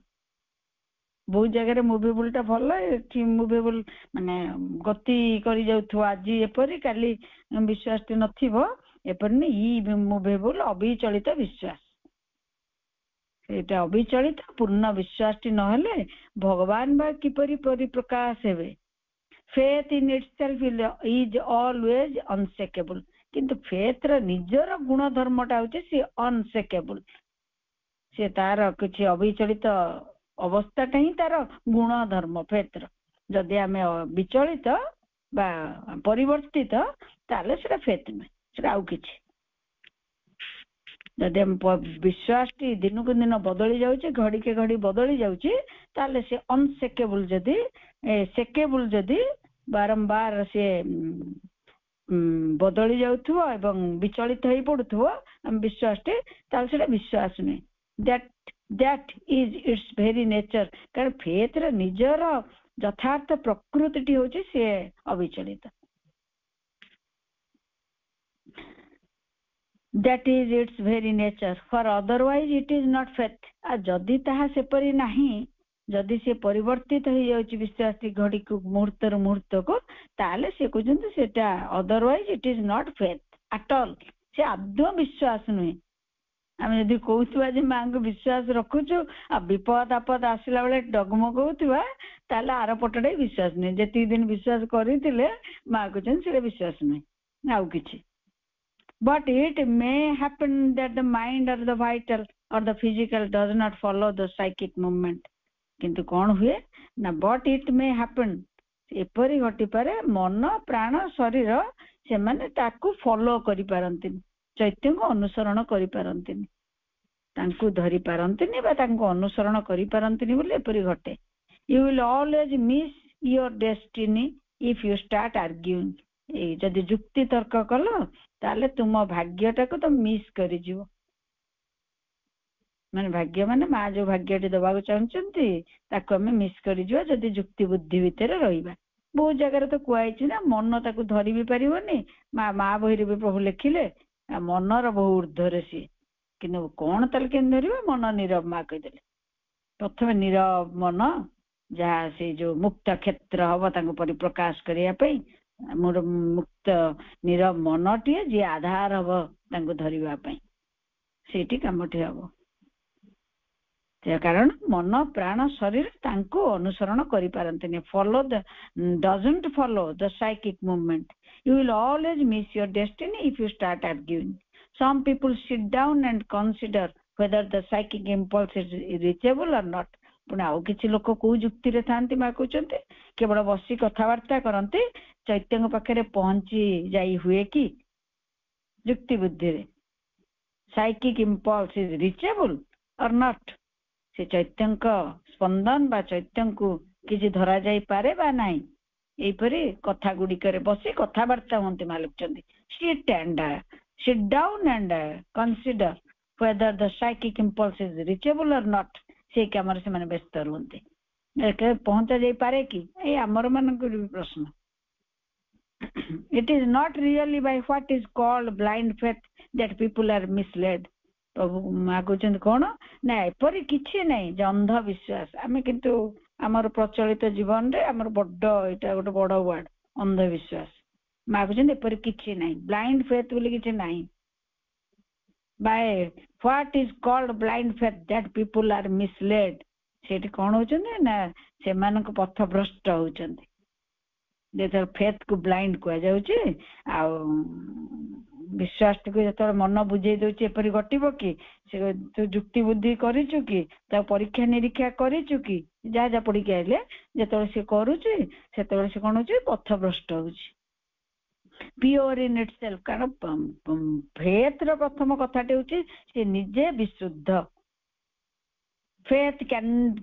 ବହୁତ ଜାଗାରେ ମୁଭେବୁଲ ଟା ଭଲ, ଏଠି ମୁଭେବୁଲ ମାନେ ଗତି କରି ଯାଉଥିବ, ଆଜି ଏପରି କାଲି ବିଶ୍ୱାସଟି ନଥିବ, ଏପରି ଇମୁଭେବୁଲ ଅବିଚଳିତ ବିଶ୍ୱାସ। ସେଇଟା ଅବିଚଳିତ ପୂର୍ଣ୍ଣ ବିଶ୍ୱାସଟି ନହେଲେ ଭଗବାନ ବା କିପରି ପରିପ୍ରକାଶ ହେବେ। faith in itself is always unshakable, କିନ୍ତୁ faith ର ନିଜର ଗୁଣ ଧର୍ମଟା ହଉଛି ସେ unshakable, ସେ ତାର କିଛି ଅବିଚଳିତ ଅବସ୍ଥାଟା ହିଁ ତାର ଗୁଣ ଧର୍ମ faith ର। ଯଦି ଆମେ ବିଚଳିତ ବା ପରିବର୍ତ୍ତିତ ତାହେଲେ ସେଟା faith ନୁହେଁ, ସେଟା ଆଉ କିଛି। ଯଦି ଆମ ବିଶ୍ୱାସଟି ଦିନକୁ ଦିନ ବଦଳି ଯାଉଛି, ଘଡ଼ିକେ ଘଡ଼ି ବଦଳି ଯାଉଛି, ତାହେଲେ ସେ ଅନସେକେବୁଲ, ଯଦି ସେକେବୁଲ ଯଦି ବାରମ୍ବାର ସେ ବଦଳି ଯାଉଥିବ ଏବଂ ବିଚଳିତ ହେଇ ପଡୁଥିବ ଆମ ବିଶ୍ୱାସଟି, ତାହେଲେ ସେଟା ବିଶ୍ୱାସ ନୁହେଁ। that is its very nature, କାରଣ faith ର ନିଜର ଯଥାର୍ଥ ପ୍ରକୃତିଟି ହଉଛି ସେ ଅବିଚଳିତ। that is its very nature, for otherwise it is not faith। ଯଦି ତାହା ସେପରି ନାହିଁ, ଯଦି ସେ ପରିବର୍ତ୍ତିତ ହେଇଯାଉଛି ବିଶ୍ୱାସଟି ଘଡ଼ିକୁ ମୁହୂର୍ତ୍ତରୁ ମୁହୂର୍ତ୍ତକୁ, ତାହେଲେ ସେ କହୁଛନ୍ତି ସେଟା otherwise it is not faith at all, ସେ ଆଦୌ ବିଶ୍ୱାସ ନୁହେଁ। ଆମେ ଯଦି କହୁଥିବା ଯେ ମାଙ୍କୁ ବିଶ୍ୱାସ ରଖୁଛୁ ଆଉ ବିପଦ ଆପଦ ଆସିଲା ବେଳେ ଡଗମଗଉଥିବା, ତାହେଲେ ଆର ପଟଟା ବିଶ୍ୱାସ ନୁହେଁ। ଯେତିକି ଦିନ ବିଶ୍ୱାସ କରିଥିଲେ ମା କହୁଛନ୍ତି ସେଟା ବିଶ୍ୱାସ ନୁହେଁ, ଆଉ କିଛି। But it may happen that the mind or the vital or the physical does not follow the psychic movement। କିନ୍ତୁ କଣ ହୁଏ ନା but it may happen, ଏପରି ଘଟିପାରେ ମନ ପ୍ରାଣ ଶରୀର ସେମାନେ ତାକୁ ଫଲୋ କରିପାରନ୍ତିନି, ଚୈତ୍ୟଙ୍କୁ ଅନୁସରଣ କରିପାରନ୍ତିନି, ତାଙ୍କୁ ଧରି ପାରନ୍ତିନି ବା ତାଙ୍କୁ ଅନୁସରଣ କରିପାରନ୍ତିନି ବୋଲି ଏପରି ଘଟେ। You will always miss your destiny if you start arguing। ଏଇ ଯଦି ଯୁକ୍ତି ତର୍କ କଲ ତାହେଲେ ତୁମ ଭାଗ୍ୟଟାକୁ ତମେ ମିସ୍ କରିଯିବ। ମାନେ ଭାଗ୍ୟ ମାନେ ମା ଯୋଉ ଭାଗ୍ୟଟି ଦବାକୁ ଚାହୁଁଛନ୍ତି ତାକୁ ଆମେ ମିସ୍ କରିଯିବା ଯଦି ଯୁକ୍ତି ବୁଦ୍ଧି ଭିତରେ ରହିବା। ବହୁତ ଜାଗାରେ ତ କୁହାଯାଇଛି ନା, ମନ ତାକୁ ଧରି ବି ପାରିବନି। ମା ବହିରେ ବି ପ୍ରଭୁ ଲେଖିଲେ ମନର ବହୁ ଉର୍ଦ୍ଧ୍ୱରେ ସିଏ, କିନ୍ତୁ କଣ ତାହେଲେ କେମିତି ଧରିବ? ମନ ନୀରବ, ମା କହିଦେଲେ। ପ୍ରଥମେ ନୀରବ ମନ, ଯାହା ସେ ଯୋଉ ମୁକ୍ତ କ୍ଷେତ୍ର ହବ ତାଙ୍କୁ ପରିପ୍ରକାଶ କରିବା ପାଇଁ, ମୋର ମୁକ୍ତ ନୀରବ ମନଟିଏ ଯିଏ ଆଧାର ହବ ତାଙ୍କୁ ଧରିବା ପାଇଁ, ସେଇଠି କାମଟି ହବ। କାରଣ ମନ ପ୍ରାଣ ଶରୀର ତାଙ୍କୁ ଅନୁସରଣ କରିପାରନ୍ତିନି, doesn't follow the psychic movement। You will always miss your destiny if you start arguing। Some people sit down and consider whether the psychic impulse is reachable or not। ପୁଣି ଆଉ କିଛି ଲୋକ କୋଉ ଯୁକ୍ତିରେ ଥାନ୍ତି, ମା କହୁଛନ୍ତି କେବଳ ବସି କଥାବାର୍ତ୍ତା କରନ୍ତି, ଚୈତ୍ୟଙ୍କ ପାଖରେ ପହଞ୍ଚି ଯାଇ ହୁଏ କି? ଯୁକ୍ତି ବୁଦ୍ଧିରେ psychic impulse is reachable or not, ସେ ଚୈତ୍ୟଙ୍କ ସ୍ପନ୍ଦନ ବା ଚୈତ୍ୟଙ୍କୁ କିଛି ଧରା ଯାଇପାରେ ବା ନାହିଁ, ଏଇପରି କଥା ଗୁଡିକରେ ବସି କଥାବାର୍ତ୍ତା ହୁଅନ୍ତି। ମା ଲେଖୁଛନ୍ତି sit down and consider whether the psychic impulse is reachable or not। ସେଇ କାମରେ ସେମାନେ ବ୍ୟସ୍ତ ରୁହନ୍ତି। ପହଞ୍ଚା ଯାଇପାରେ କି? ଏଇ ଆମର ମାନଙ୍କର ବି ପ୍ରଶ୍ନ। It is not really by what is called blind faith that people are misled। ପ୍ରଭୁ ମା କହୁଛନ୍ତି କଣ ନା ଏପରି କିଛି ନାହିଁ ଯେ ଅନ୍ଧ ବିଶ୍ୱାସ। ଆମେ କିନ୍ତୁ ଆମର ପ୍ରଚଳିତ ଜୀବନରେ ଆମର ବଡ ଏଇଟା ଗୋଟେ ବଡ ୱାର୍ଡ ଅନ୍ଧବିଶ୍ୱାସ। ମା କହୁଛନ୍ତି ଏପରି କିଛି ନାହିଁ, ବ୍ଲାଇଣ୍ଡ ଫେଥ୍ ବୋଲି କିଛି ନାହିଁ। by what is called blind faith that people are misled। ସେଠି କଣ ହଉଛନ୍ତି ନା ସେମାନଙ୍କ ପଥଭ୍ରଷ୍ଟ ହଉଛନ୍ତି। ଯେତେବେଳେ ଫେଥ୍ କୁ ବ୍ଲାଇଣ୍ଡ କୁହାଯାଉଛି, ଆଉ ବିଶ୍ୱାସଟିକୁ ଯେତେବେଳେ ମନ ବୁଝେଇ ଦଉଛି ଏପରି ଘଟିବ କି, ସେ ତୁ ଯୁକ୍ତି ବୁଦ୍ଧି କରିଛୁ କି, ତାକୁ ପରୀକ୍ଷା ନିରୀକ୍ଷା କରିଛୁ କି, ଯାହା ଯାହା ପଢିକି ଆଇଲେ ଯେତେବେଳେ ସେ କରୁଛି ସେତେବେଳେ ସେ କଣ ହଉଛି ପଥଭ୍ରଷ୍ଟ ହଉଛି। pure in itself, କାରଣ ଫେଥ୍ ର ପ୍ରଥମ କଥାଟି ହଉଛି ସେ ନିଜେ ବିଶୁଦ୍ଧ। faith can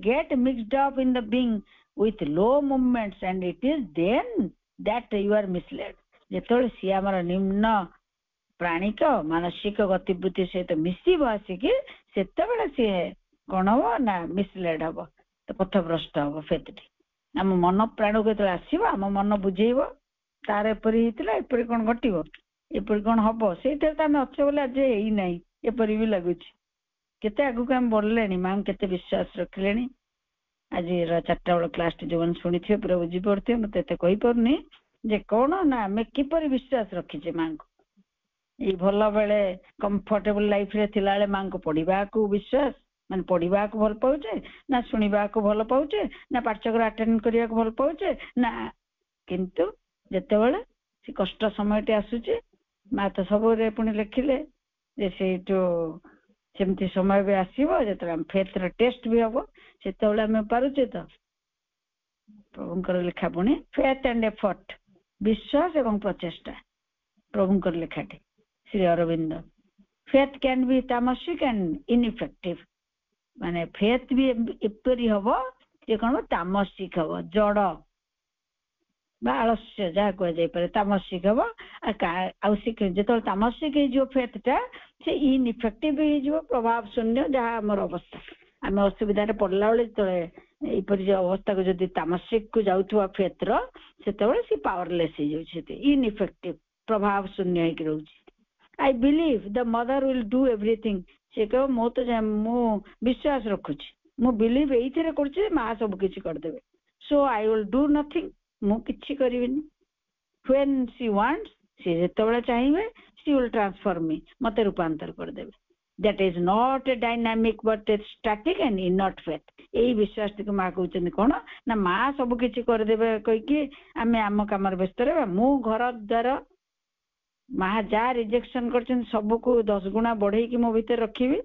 get mixed up in the being with low movements and it is then that you are misled। ଯେତେବେଳେ ସିଏ ଆମର ନିମ୍ନ ପ୍ରାଣିକ ମାନସିକ ଗତିବୃତ୍ତି ସହିତ ମିଶିବ ଆସିକି ସେତେବେଳେ ସିଏ କଣ ହବ ନା ମିସଲେଡ୍ ହବ, ପଥଭ୍ରଷ୍ଟ ହବ ଫେଥଟି। ଆମ ମନ ପ୍ରାଣକୁ ଯେତେବେଳେ ଆସିବ ଆମ ମନ ବୁଝେଇବ ତାର ଏପରି ହେଇଥିଲା, ଏପରି କଣ ଘଟିବ, ଏପରି କଣ ହବ, ସେଇଥିରେ ତ ଆମେ ଅଛେ ବୋଲେ ଆଜି ହେଇନାହିଁ ଏପରି ବି ଲାଗୁଛି। କେତେ ଆଗକୁ ଆମେ ବଢିଲେଣି, ମାଙ୍କୁ କେତେ ବିଶ୍ୱାସ ରଖିଲେଣି। ଆଜି 4ଟା ବେଳ କ୍ଲାସଟି ଯୋଉମାନେ ଶୁଣିଥିବେ ପୁରା ବୁଝିପାରୁଥିବେ, ମତେ ଏତେ କହିପାରୁନି ଯେ କଣ ନା ଆମେ କିପରି ବିଶ୍ୱାସ ରଖିଛେ ମାଙ୍କୁ। ଏଇ ଭଲ ବେଳେ କମ୍ଫର୍ଟେବଲ ଲାଇଫରେ ଥିଲାବେଳେ ମାଙ୍କୁ ପଢିବାକୁ ବିଶ୍ୱାସ, ମାନେ ପଢିବାକୁ ଭଲ ପାଉଛେ ନା ଶୁଣିବାକୁ ଭଲ ପାଉଛେ ନା ପାଠଚକ୍ର ଆଟେଣ୍ଡ କରିବାକୁ ଭଲ ପାଉଛେ ନା, କିନ୍ତୁ ଯେତେବେଳେ ସେ କଷ୍ଟ ସମୟଟି ଆସୁଛି, ମା ତ ସବୁରେ ପୁଣି ଲେଖିଲେ ଯେ ସେଇଠୁ ସେମିତି ସମୟ ବି ଆସିବ ଯେତେବେଳେ ଆମ ଫେଥର ଟେଷ୍ଟ ବି ହବ, ସେତେବେଳେ ଆମେ ପାରୁଛେ ତ। ପ୍ରଭୁଙ୍କର ଲେଖା ପୁଣି ଫେଥ୍ ଆଣ୍ଡ ଏଫର୍ଟ, ବିଶ୍ୱାସ ଏବଂ ପ୍ରଚେଷ୍ଟା, ପ୍ରଭୁଙ୍କର ଲେଖାଟି Shri Aurobindo. Faith can be tamasic and ineffective, ମାନେ ଫେଥ୍ ବି ଏପରି ହବ ଯେ କଣ ତାମସିକ ହବ, ଜଡ ବା ଆଳସ୍ୟ ଯାହା କୁହାଯାଇପାରେ, ତାମସିକ ହବ। ଆଉ ସେ ଯେତେବେଳେ ତାମସିକ ହେଇଯିବ ଫେଥଟା, ସେ ଇନଇଫେକ୍ଟିଭ ହେଇଯିବ, ପ୍ରଭାବ ଶୂନ୍ୟ ଯାହା ଆମର ଅବସ୍ଥା। ଆମେ ଅସୁବିଧାରେ ପଡିଲା ବେଳେ ଯେତେବେଳେ ଏଇପରି ଯେ ଅବସ୍ଥାକୁ ଯଦି ତାମସିକକୁ ଯାଉଥିବା ଫେଥର, ସେତେବେଳେ ସେ ପାୱାରଲେସ୍ ହେଇଯାଉଛି, ସେତେ ଇନଇଫେକ୍ଟିଭ, ପ୍ରଭାବ ଶୂନ୍ୟ ହେଇକି ରହୁଛି। I believe the mother will do everything, ସେ କହିବ ମୁଁ ବିଶ୍ୱାସ ରଖୁଛି, ମୁଁ ବିଲିଭ ଏଇଥିରେ କରୁଛି ମା ସବୁ କିଛି କରିଦେବେ। So I will do nothing, ମୁଁ କିଛି କରିବିନି। When she wants, ସେ ଯେତେବେଳେ ଚାହିଁବେ, she will transform me, ମତେ ରୂପାନ୍ତର କରିଦେବେ। That is not a dynamic but a static and inert faith। ଏଇ ବିଶ୍ୱାସଟିକୁ ମା କହୁଛନ୍ତି କଣ ନା ମା ସବୁ କିଛି କରିଦେବେ କହିକି ଆମେ ଆମ କାମରେ ବ୍ୟସ୍ତ ରହିବା। ମୁଁ ଘର ଦ୍ୱାର ମା ଯାହା ରିଜେକ୍ସନ କରିଛନ୍ତି ସବୁକୁ 10 ଗୁଣା ବଢେଇକି ମୋ ଭିତରେ ରଖିବି,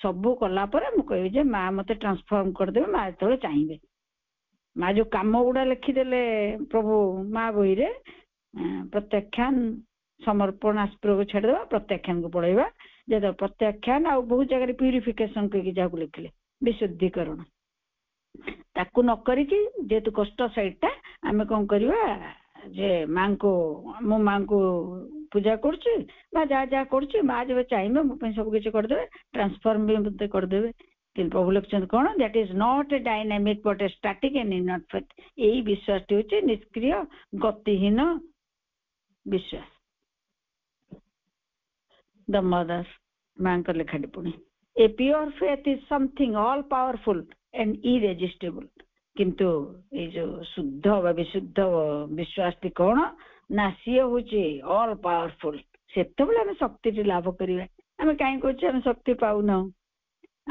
ସବୁ କଲା ପରେ ମୁଁ କହିବି ଯେ ମା ମତେ ଟ୍ରାନ୍ସଫର୍ମ କରିଦେବେ ମା ଯେତେବେଳେ ଚାହିଁବେ। ମା ଯୋଉ କାମ ଗୁଡା ଲେଖିଦେଲେ ପ୍ରଭୁ ମା ବହିରେ, ପ୍ରତ୍ୟାଖ୍ୟାନ, ସମର୍ପଣ, ଆସ୍ପୃହକୁ ଛାଡିଦେବା, ପ୍ରତ୍ୟାଖ୍ୟାନକୁ ପଳେଇବା। ଯେତେବେଳେ ପ୍ରତ୍ୟାଖ୍ୟାନ ଆଉ ବହୁତ ଜାଗାରେ ପ୍ୟୁରିଫିକେସନ କହିକି ଯାହାକୁ ଲେଖିଲେ ବିଶୁଦ୍ଧିକରଣ, ତାକୁ ନ କରିକି ଯେହେତୁ କଷ୍ଟ ସାଇଡଟା ଆମେ କଣ କରିବା ଯେ ମୁଁ ମାଙ୍କୁ ପୂଜା କରୁଛି ବା ଯାହା ଯାହା କରୁଛି, ମା ଯେବେ ଚାହିଁବେ ମୋ ପାଇଁ ସବୁ କିଛି କରିଦେବେ, ଟ୍ରାନ୍ସଫର୍ମ ବି ମତେ କରିଦେବେ। କିନ୍ତୁ ପ୍ରଭୁ ଲେଖିଛନ୍ତି କଣ, that is not a dynamic but a static and inert faith. ଏଇ ବିଶ୍ୱାସଟି ହଉଛି ନିଷ୍କ୍ରିୟ ଗତିହୀନ ବିଶ୍ୱାସ। ଦ ମଦର, ମାଙ୍କ ଲେଖାଟି ପୁଣି, a pure faith is something all powerful and irresistible. କିନ୍ତୁ ଏଇ ଯୋଉ ଶୁଦ୍ଧ ବା ବିଶୁଦ୍ଧ ବିଶ୍ୱାସଟି କଣ ନା ସିଏ ହଉଛି ଅଲ୍ ପାୱାରଫୁଲ। ସେତେବେଳେ ଆମେ ଶକ୍ତିଟି ଲାଭ କରିବା। ଆମେ କାହିଁ କହୁଛେ ଆମେ ଶକ୍ତି ପାଉନାହୁଁ,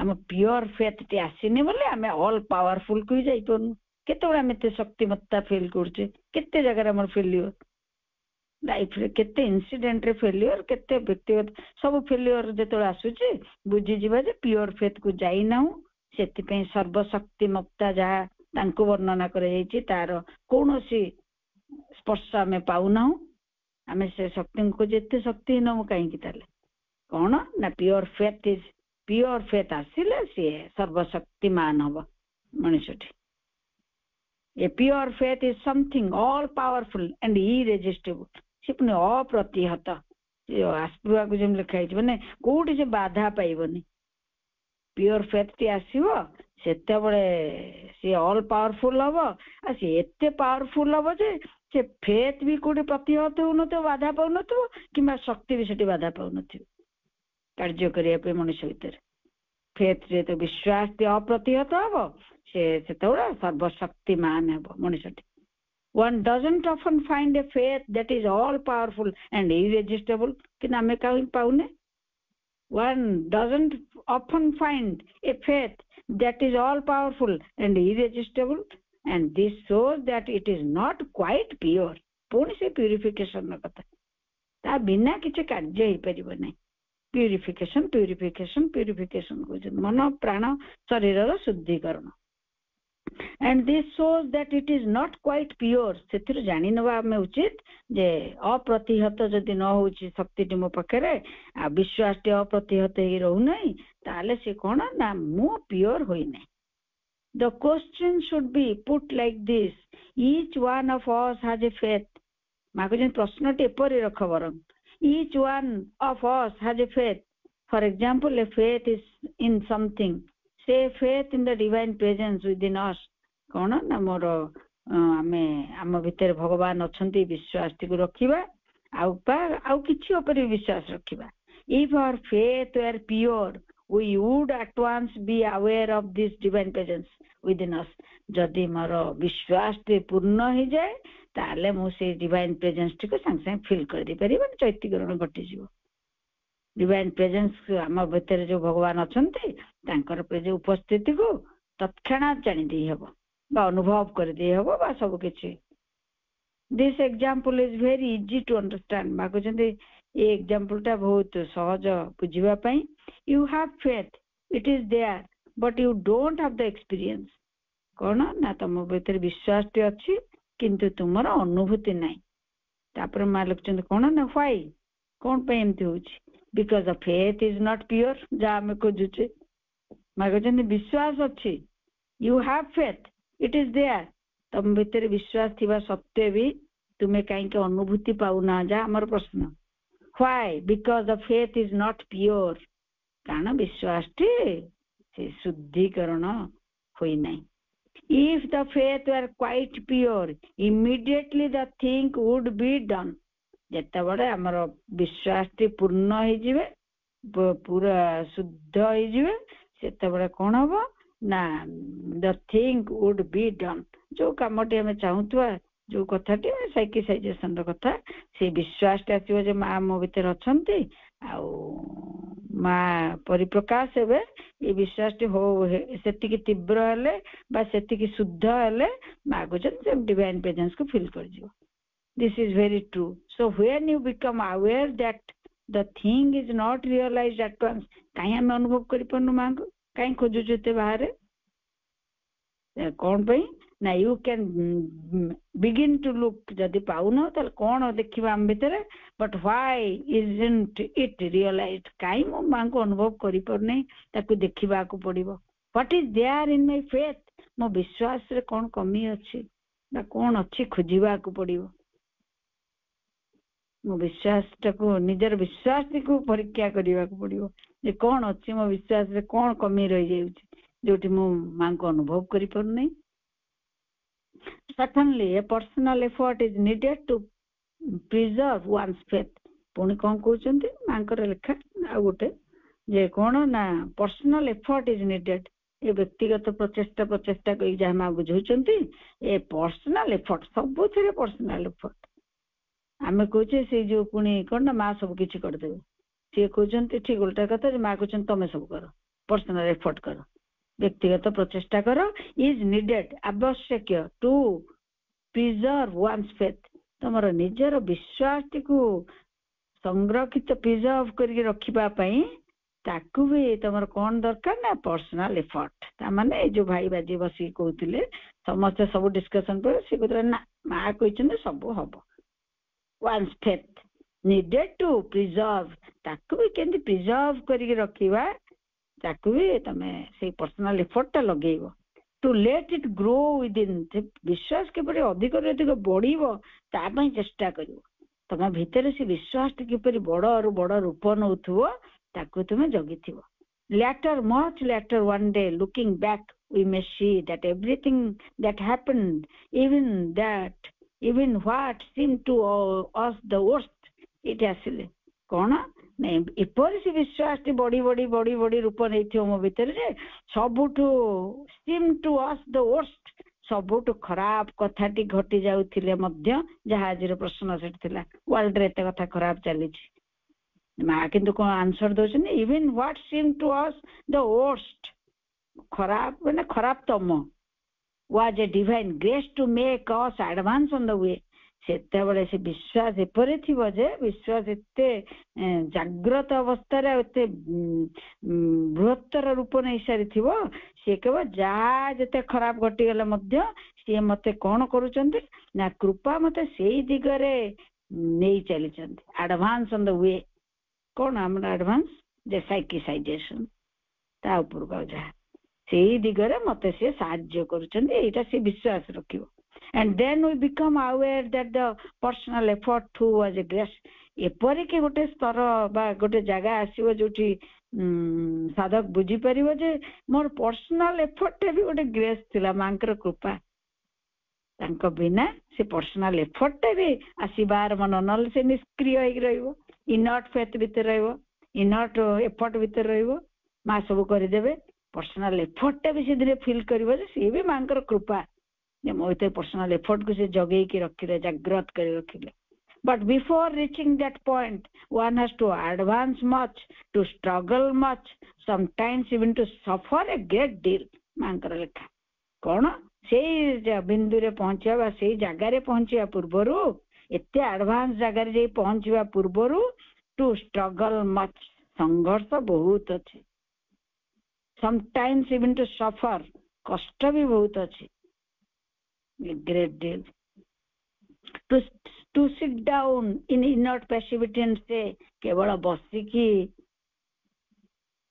ଆମ ପିଓର ଫେଥ୍ଟି ଆସିନି ବୋଲି ଆମେ ଅଲ୍ ପାୱାରଫୁଲକୁ ବି ଯାଇପାରୁନୁ। କେତେବେଳେ ଆମେ ଏତେ ଶକ୍ତିମତ୍ତା ଫିଲ୍ କରୁଛେ, କେତେ ଜାଗାରେ ଆମର ଫେଲିୟର ଲାଇଫରେ, କେତେ ଇନସିଡେଣ୍ଟରେ ଫେଲିୟର, କେତେ ବ୍ୟକ୍ତିଗତ ସବୁ ଫେଲିୟର ଯେତେବେଳେ ଆସୁଛି ବୁଝିଯିବା ଯେ ପିଓର ଫେଥ୍କୁ ଯାଇନାହୁଁ। ସେଥିପାଇଁ ସର୍ବଶକ୍ତିମତ୍ତା ଯାହା ତାଙ୍କୁ ବର୍ଣ୍ଣନା କରାଯାଇଛି ତାର କୌଣସି ସ୍ପର୍ଶ ଆମେ ପାଉନାହୁଁ। ଆମେ ସେ ଶକ୍ତିଙ୍କୁ ଯେତେ ଶକ୍ତିହୀନ ମୁଁ କାହିଁକି, ତାହେଲେ କଣ ନା ପିଓର ଫେଥ୍ ଆସିଲେ ସିଏ ସର୍ବଶକ୍ତିମାନ ହବ ମଣିଷଟି। A pure faith is something all powerful and irresistible. ସେ ପୁଣି ଅପ୍ରତିହତ, ଆସ୍ପୃହାକୁ ଯେମିତି ଲେଖା ହେଇଛି, ମାନେ କୋଉଠି ସେ ବାଧା ପାଇବନି। ପିଓର ଫେଥ୍ଟି ଆସିବ ସେତେବେଳେ ସିଏ ଅଲ୍ ପାୱାରଫୁଲ ହବ। ଆଉ ସିଏ ଏତେ ପାୱାରଫୁଲ ହବ ଯେ ସେ ଫେଥ୍ ବି କୋଉଠି ପ୍ରତିହତ ହଉନଥିବ, ବାଧା ପାଉନଥିବ, କିମ୍ବା ଶକ୍ତି ବି ସେଠି ବାଧା ପାଉନଥିବ କାର୍ଯ୍ୟ କରିବା ପାଇଁ ମଣିଷ ଭିତରେ। ଫେଥ୍ ଯେହେତୁ ବିଶ୍ୱାସଟି ଅପ୍ରତିହତ ହବ, ସେ ସେତେବେଳେ ସର୍ବଶକ୍ତିମାନ ହେବ ମଣିଷଟି। One doesn't often find a faith that is all powerful and irresistible, କିନ୍ତୁ ଆମେ କାହିଁ ପାଉନେ? One doesn't often find a faith that is all powerful and irresistible, and this shows that it is not quite pure। ପୁଣି ସେ purification କଥା, ତା ବିନା କିଛି କାର୍ଯ୍ୟ ହେଇପାରିବ ନାହିଁ। ପ୍ୟୁରିଫିକେସନ କହୁଛନ୍ତି ମନ ପ୍ରାଣ ଶରୀରର ଶୁଦ୍ଧିକରଣ। and this shows that it is not quite pure। ସେଥିରୁ ଜାଣିନେବା ଆମେ ଉଚିତ ଯେ ଅପ୍ରତିହତ ଯଦି ନ ହଉଛି ଶକ୍ତିଟି ମୋ ପାଖରେ, ଆଉ ବିଶ୍ୱାସଟି ଅପ୍ରତିହତ ହେଇ ରହୁନାହିଁ, ତାହେଲେ ସେ କଣ ନା ମୁଁ ପିଓର ହୋଇନାହିଁ। The question should be put like this: each one of us has a faith। ମା କହୁଛନ୍ତି ପ୍ରଶ୍ନଟି ଏପରି ରଖ ବରଂ, each one of us has a faith. For example, a faith is in something, say faith in the divine presence within us. कौन ना मोर आमे आम भितर भगवान अछंती विश्वास टिक रखिबा आउ किछि ऊपर विश्वास रखिबा. If our faith were pure, we would at once be aware of this divine presence within us. जदि मोर विश्वास टे पूर्ण हो जाए ताले मु से डिवाइन प्रेजेंस टिक संग संग फील कर दे परिबा. चैत्यकरण घटी जीव. डिवाइन प्रेजेंस आम भितर जो भगवान अछंती तांकर प्रेजे उपस्थिति को तत्क्षणात जानि दी हेबो बा अनुभव कर दी हेबो बा सब किछि. This example is very easy to understand. माको जंदे ए एग्जांपल टा बहुत सहज बुझिबा पई. You have faith, it is there, but you don't have the experience. कोन ना तुम भितर विश्वास टे अछि किंतु तुमर अनुभूति नाही. तापर मा लक्षण कोन ना व्हाई कोन पे एमती होछि. Because the faith is not pure. जा हम खोजुचे माको जंदे विश्वास अछि, you have faith, it is there. तुम भितर विश्वास थिबा सत्वे भी तुमे काई के अनुभूति पाउ ना. जा हमर प्रश्न. Why? Because the faith is not pure. कारण विश्वास टे से शुद्धिकरण होई नाही. If the faith were quite pure, immediately the thing would be done. जेते बड़े हमर विश्वास टी पूर्ण हो जिवे पूरा शुद्ध हो जिवे सेते बड़े कोन होबो ना the thing would be done. जो कामटी हम चाहूतवा जो कथाटी साइकिसाइजेशन रो कथा से विश्वास टा आसीबो जे मां मो भीतर अछंती आउ मां परिप्रकाश हेबे. ये विश्वास टी हो सेतिकी तीव्र हेले बा सेतिकी शुद्ध हेले मां को जन डिवाइन प्रेजेंस को फील कर जिवो. This is very true. So when you become aware that the thing is not realized at once, काई हम अनुभव करि पन्नु मां को काई खोजु जते बाहर कोन पई ना. You can begin to look. जदि पाउनो त कोन देखिबा हम भितर. But why isn't it realised. काई मो मां को अनुभव करि पर नै ताकू देखिबा को पड़िबो. What is there in my faith. मो विश्वास रे कोन कमी अछि ना कोन अछि खोजिबा को पड़िबो. मो विश्वास टाको निजर विश्वास को परीक्षा करिबा को पड़िबो जे कोन अछि मो विश्वास रे कोन कमी रहि जाउछि जोटी मो मां को अनुभव करि पर नै. Certainly a personal effort is needed to preserve one's faith. पुणी कौन कहते मांकर लेखा आ गोटे जे कौन ना पर्सनल एफर्ट इज नीडेड. ए व्यक्तिगत प्रचेष्टा कई जहाँ माँ बुझाऊँच ए पर्सनल एफर्ट सब थे. पर्सनल एफर्ट आम कहे से जो पुणी कौन ना माँ सब किसी करदे सी कहते ठीक उल्टा कथा माँ कहते तुम सब कर पर्सनल एफर्ट कर व्यक्तिगत प्रचेष्टा कर इज नीडेड आवश्यक टू प्रिजर्व वन्स फेथ. तुमर निजर विश्वास टी संरक्षित प्रिजर्व करके रखिबा पई ताकू भी तुमर कौन दरकार ना पर्सनल एफर्ट. तामाने जो भाई बाजी बसी कहते समस्त सब डिस्कशन पर सी कहते ना माँ कहते सब हम one's faith needed to preserve. ताकू भी केंदी प्रिजर्व करके रखिबा ताकू भी तमे से पर्सनल एफर्ट टा लगेइबो to let it grow within. विश्वास के अधिक अधिक बढ़िबो ता पई चेष्टा करिवो. तम भीतर से विश्वास किपरि बड़ और बड़ रूप नउथुवो ताकू तुमे जगिथिवो. Later much later one day looking back we may see that everything that happened even what seemed to us the worst it actually कौन नहीं एपर से विश्वास टी बड़ी बड़ी बड़ी बड़ी रूप नहीं मो भीतर सबुठू seem to us the worst सबुठू खराब कथाटी घटी जाउथिले मध्य जहाजर प्रश्न सेट थिला वर्ल्ड रे एते कथा खराब चली माँ किंतु कौन आंसर दउछन even what seem to us the worst खराब माने खराब तम was a divine grace to make us advance on the way. सेते बळे से विश्वास एपरे थिबो जे विश्वास एते जागृत अवस्था रे एते बृहत्तर रूप नै सारी थिबो से केव जा जते खराब घटी गेले मध्य से मते कोन करूचंती ना कृपा मते सेही दिगरे नै चली चंती एडवांस ऑन द वे. कोन हमर एडवांस जे साइकिसाइजेशन ता ऊपर का जा सेही दिगरे मते से साहाय्य करूचंती एटा से विश्वास रखिबो. And then we become aware that the personal effort too was a grace. ଏପରିକି ଗୋଟେ ସ୍ତର ବା ଗୋଟେ ଜାଗା ଆସିବ ଯୋଉଠି ସାଧକ ବୁଝିପାରିବ ଯେ ମୋର ପର୍ସନାଲ ଏଫର୍ଟରେ ବି ଗୋଟେ ଗ୍ରେସ୍ ଥିଲା, ମାଙ୍କର କୃପା। ତାଙ୍କ ବିନା ସେ ପର୍ସନାଲ ଏଫର୍ଟଟା ବି ଆସିବାର ମନ, ନହେଲେ ସେ ନିଷ୍କ୍ରିୟ ହେଇକି ରହିବ, ଇନର୍ଟ ଫେଥ୍ ଭିତରେ ରହିବ, ଇନର୍ଟ ଏଫର୍ଟ ଭିତରେ ରହିବ। ମା ସବୁ କରିଦେବେ। ପର୍ସନାଲ ଏଫର୍ଟଟା ବି ସେଥିରେ ଫିଲ୍ କରିବ ଯେ ସିଏ ବି ମାଙ୍କର କୃପା, ଯେ ମୋ ଭିତରେ ପର୍ସନାଲ ଏଫର୍ଟକୁ ସେ ଜଗେଇକି ରଖିଲେ, ଜାଗ୍ରତ କରି ରଖିଲେ। But before reaching that point, one has to advance much, to struggle much, sometimes even to suffer a great deal. ମାଙ୍କର ଲେଖା କଣ, ସେଇ ବିନ୍ଦୁରେ ପହଞ୍ଚିବା ବା ସେଇ ଜାଗାରେ ପହଞ୍ଚିବା ପୂର୍ବରୁ, ଏତେ ଆଡଭାନ୍ସ ଜାଗାରେ ଯାଇ ପହଞ୍ଚିବା ପୂର୍ବରୁ ଟୁ ଷ୍ଟ୍ରଗଲ ମଚ୍, ସଂଘର୍ଷ ବହୁତ ଅଛି। ସମଟାଇମ୍ସ ଇଭେନ୍ ଟୁ ସଫର, କଷ୍ଟ ବି ବହୁତ ଅଛି। Great deal. To sit down in inert passivity and ସେ, କେବଳ ବସିକି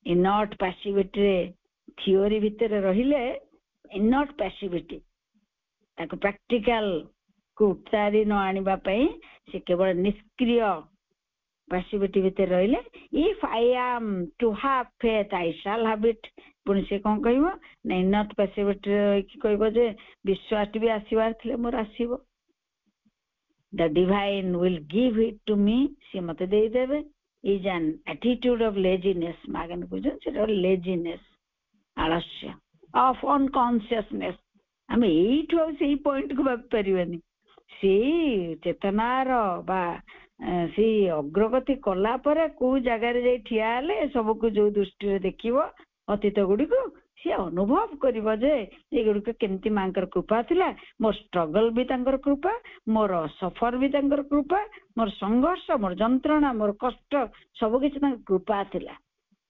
ଇନର୍ଟ ପାସିଭିଟିରେ ଥିଓରି ଭିତରେ ରହିଲେ, ଇନର୍ଟ ପାସିଭିଟି ତାକୁ ପ୍ରାକ୍ଟିକାଲ କୁ ଉତ୍ତାରି ନ ଆଣିବା ପାଇଁ ସେ କେବଳ ନିଷ୍କ୍ରିୟ ପାସିଭିଟି ଭିତରେ ରହିଲେ। If I am to have faith I shall have it. ପୁଣି ସେ କଣ କହିବ ନା, ଇନର୍ଟ ପାସିଭିଟିରେ ରହିକି କହିବ ଯେ ବିଶ୍ୱାସ ବି ଆସିବାର ଥିଲେ ମୋର ଆସିବ। The divine will give it to me, ସେ ମତେ ଦେଇଦେବେ। is an attitude of laziness, ମାଗନ ବୁଝୁଛନ୍ତି, ସେଟା laziness, ଆଳସ୍ୟ, of unconsciousness। ଆମେ ଏଇଠୁ ଆଉ ସେଇ ପଏଣ୍ଟକୁ ଭାବି ପାରିବାନି। ସେଇ ଚେତନାର ବା ସେଇ ଅଗ୍ରଗତି କଲା ପରେ କୋଉ ଜାଗାରେ ଯାଇ ଠିଆ ହେଲେ ସବୁକୁ ଯୋଉ ଦୃଷ୍ଟିରେ ଦେଖିବ ଅତୀତ ଗୁଡିକୁ, ସିଏ ଅନୁଭବ କରିବ ଯେ ଏଗୁଡିକ କେମିତି ମାଙ୍କର କୃପା ଥିଲା, ମୋର ଷ୍ଟ୍ରଗଲ ବି ତାଙ୍କର କୃପା, ମୋର ସଫର ବି ତାଙ୍କର କୃପା, ମୋର ସଂଘର୍ଷ, ମୋର ଯନ୍ତ୍ରଣା, ମୋର କଷ୍ଟ, ସବୁକିଛି ତାଙ୍କ କୃପା ଥିଲା।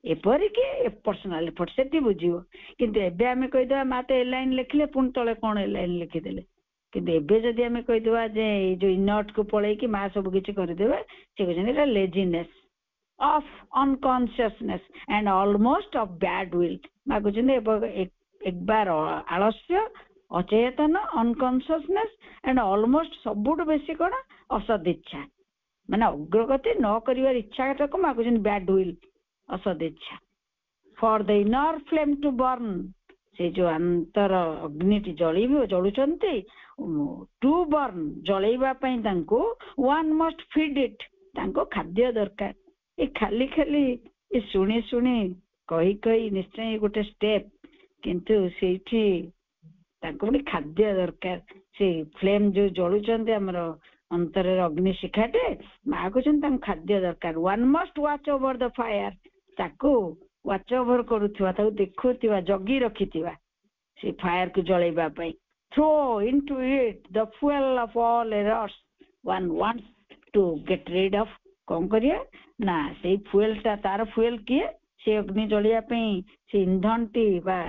ଏପରିକି ପର୍ସନାଲ ଏଫର୍ଟ ସେଠି ବୁଝିବ। କିନ୍ତୁ ଏବେ ଆମେ କହିଦେବା ମା ତ ଏ ଲାଇନ ଲେଖିଲେ, ପୁଣି ତଳେ କଣ ଏ ଲାଇନ ଲେଖିଦେଲେ। କିନ୍ତୁ ଏବେ ଯଦି ଆମେ କହିଦେବା ଯେ ଏଇ ଯୋଉ ଇନର୍ଟକୁ ପଳେଇକି ମା ସବୁ କିଛି କରିଦେବେ, ସେ କହୁଛନ୍ତି ଏଟା laziness, of unconsciousness and almost of bad will। ମା କହୁଛନ୍ତି ଏକବାର ଆଳସ୍ୟ, ଅଚେତନ, ଅନକନସିୟସନେସ୍ and almost ସବୁଠୁ ବେଶୀ କଣ, ଅସଦିଚ୍ଛା, ମାନେ ଅଗ୍ରଗତି ନ କରିବାର ଇଚ୍ଛାଟାକୁ ମା କହୁଛନ୍ତି ବ୍ୟାଡ ୱିଲ୍, ଅସଦିଚ୍ଛା। for the inner flame to burn, ସେ ଯୋଉ ଅନ୍ତର ଅଗ୍ନିଟି ଜଳୁଛନ୍ତି, ଟୁ ବର୍ନ, ଜଳେଇବା ପାଇଁ ତାଙ୍କୁ one must feed it, ତାଙ୍କୁ ଖାଦ୍ୟ ଦରକାର। ଏ ଖାଲି ଖାଲି ଏ ଶୁଣି ଶୁଣି କହି କହି ନିଶ୍ଚୟ ଗୋଟେ ଷ୍ଟେପ, କିନ୍ତୁ ସେଇଠି ତାଙ୍କୁ ଗୋଟେ ଖାଦ୍ୟ ଦରକାର। ସେ ଫ୍ଲେମ୍ ଯୋଉ ଜଳୁଛନ୍ତି ଆମର ଅନ୍ତରରେ ଅଗ୍ନି ଶିଖାଟେ, ମା କହୁଛନ୍ତି ତାଙ୍କୁ ଖାଦ୍ୟ ଦରକାର। one must watch over the fire, ତାକୁ ୱାଚ୍ ଓଭର କରୁଥିବା, ତାକୁ ଦେଖୁଥିବା, ଜଗି ରଖିଥିବା ସେ ଫାୟାରକୁ ଜଳେଇବା ପାଇଁ। throw into it the fuel of all errors one wants to get rid of। କଣ କରିବା ନା, ସେଇ ଫୁଏଲଟା, ତାର ଫୁଏଲ କିଏ, ସେ ଅଗ୍ନି ଜଳିବା ପାଇଁ ସେ ଇନ୍ଧନଟି ବା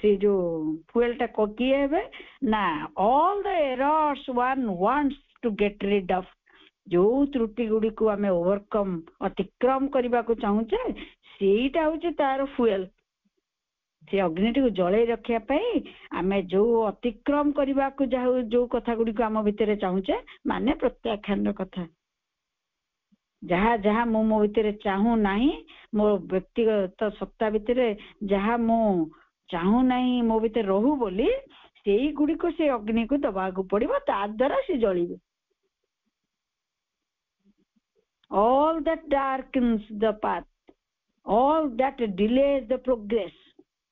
ସେ ଯୋଉ ଫୁଏଲଟା କିଏ ହେବେ ନା, all the errors one wants to get rid of। ଯୋଉ ତ୍ରୁଟି ଗୁଡିକୁ ଆମେ ଓଭରକମ, ଅତିକ୍ରମ କରିବାକୁ ଚାହୁଁଛେ, ସେଇଟା ହଉଛି ତାର ଫୁଏଲ। ସେ ଅଗ୍ନିଟିକୁ ଜଳେଇ ରଖିବା ପାଇଁ ଆମେ ଯୋଉ ଅତିକ୍ରମ କରିବାକୁ ଯୋଉ କଥା ଗୁଡିକୁ ଆମ ଭିତରେ ଚାହୁଁଛେ, ମାନେ ପ୍ରତ୍ୟାଖ୍ୟାନର କଥା, ଯାହା ଯାହା ମୁଁ ମୋ ଭିତରେ ଚାହୁଁ ନାହିଁ, ମୋ ବ୍ୟକ୍ତିଗତ ସତ୍ତା ଭିତରେ ଯାହା ମୁଁ ଚାହୁଁ ନାହିଁ ମୋ ଭିତରେ ରହୁ ବୋଲି, ସେଇଗୁଡିକୁ ସେ ଅଗ୍ନିକୁ ଦବାକୁ ପଡିବ, ତା ଦ୍ୱାରା ସେ ଜଳିବେ। all that darkens the path, all that delays the progress।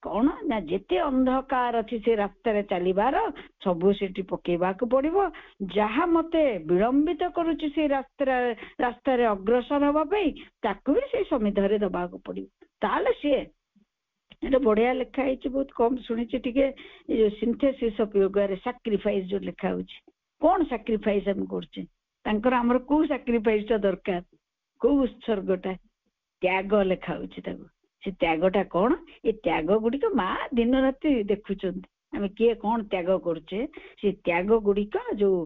କଣ ନା, ଯେତେ ଅନ୍ଧକାର ଅଛି ସେ ରାସ୍ତାରେ ଚାଲିବାର, ସବୁ ସେଠି ପକେଇବାକୁ ପଡିବ। ଯାହା ମତେ ବିଳମ୍ବିତ କରୁଛି ସେ ରାସ୍ତାରେ ଅଗ୍ରସର ହବା ପାଇଁ, ତାକୁ ବି ସେଇ ସମିଧରେ ଦବାକୁ ପଡିବ। ତାହେଲେ ସିଏ, ଏଟା ବଢିଆ ଲେଖା ହେଇଛି, ବହୁତ କମ ଶୁଣିଛି ଟିକେ, ଏ ଯୋଉ ସିନ୍ଥେସିସ୍ ଅଫ ୟୋଗାରେ ସାକ୍ରିଫାଇସ୍ ଯୋଉ ଲେଖା ହଉଛି, କଣ ସାକ୍ରିଫାଇସ୍ ଆମେ କରୁଛେ, ତାଙ୍କର ଆମର କୋଉ ସାକ୍ରିଫାଇସ୍ ଟା ଦରକାର, କୋଉ ଉତ୍ସର୍ଗଟା, ତ୍ୟାଗ ଲେଖା ହଉଛି ତାକୁ। ସେ ତ୍ୟାଗଟା କଣ, ଏ ତ୍ୟାଗ ଗୁଡିକ ମା ଦିନ ରାତି ଦେଖୁଛନ୍ତି, ଆମେ କିଏ କଣ ତ୍ୟାଗ କରୁଛେ। ସେ ତ୍ୟାଗ ଗୁଡିକ ଯୋଉ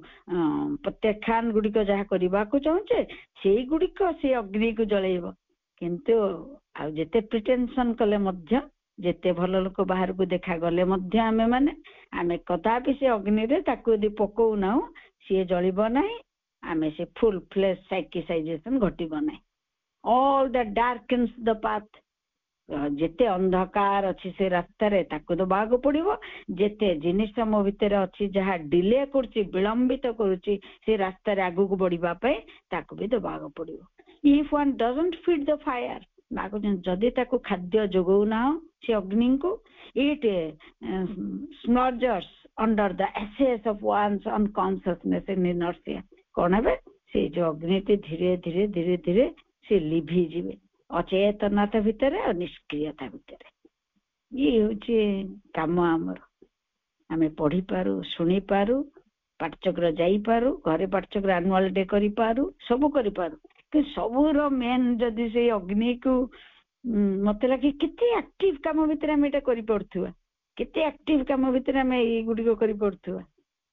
ପ୍ରତ୍ୟାଖ୍ୟାନ ଗୁଡିକ ଯାହା କରିବାକୁ ଚାହୁଁଛେ, ସେଇଗୁଡିକ ସେ ଅଗ୍ନିକୁ ଜଳେଇବ। କିନ୍ତୁ ଆଉ ଯେତେ ପ୍ରିଟେନସନ କଲେ ମଧ୍ୟ, ଯେତେ ଭଲ ଲୋକ ବାହାରକୁ ଦେଖାଗଲେ ମଧ୍ୟ ଆମେ କଦାପି ସେ ଅଗ୍ନିରେ ତାକୁ ଯଦି ପକଉନାହୁଁ, ସିଏ ଜଳିବ ନାହିଁ। आमे से फुल फ्लेश साइकिसाइजेशन घटिब नाही ऑल द डार्कन्स द पाथ जेते अंधकार अच्छी से रास्ता रे ताको तो बाग पड़िबो जेते जिनिस मो भितर अच्छी जहा डिले करछि विलंबित करूछि से रास्ता रे आगु को बढ़िबा पे ताको भी तो बाग पड़िबो if one doesn't feed the fire माको जदी ताको खाद्य जोगौ ना से अग्नि को it smoulders under the ashes of one's unconsciousness in inertia कोन बे से जो अग्नि धीरे धीरे धीरे धीरे से लिभि जिवे अचेतनता भितर और निष्क्रियता भितर ये हूँ कम आमर आम पढ़ी पारू शुणी पारू पाठचक्र जाई पारू घरे पाठचक्र आनुआल डे करी पारू सब करी पारू कि सबूर मेन जदि से अग्नि को मत लगे केते एक्टिव काम भितर आम एटा करि पड़थुवा केते एक्टिव काम भितर आम ए गुडी करि पड़थुवा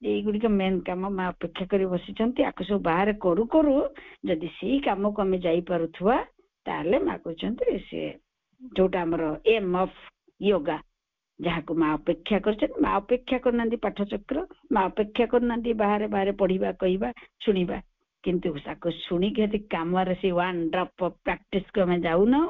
ये गुडी मेन काम माँ अपेक्षा करी बसिचंती आको सब बाहर करू करू जदि सेही काम को आम जाई पारुथुवा ताले माँ कहते से जोटा आमर एम ऑफ योगा जहाँ को माँ अपेक्षा कर माँ अपेक्षा करना पाठचक्र माँ अपेक्षा करना बाहर बाहर पढ़ा कहवा शुणा किंतु ताको शुणिक यदि काम से वन ड्रॉप ऑफ प्रैक्टिस को आम जाऊना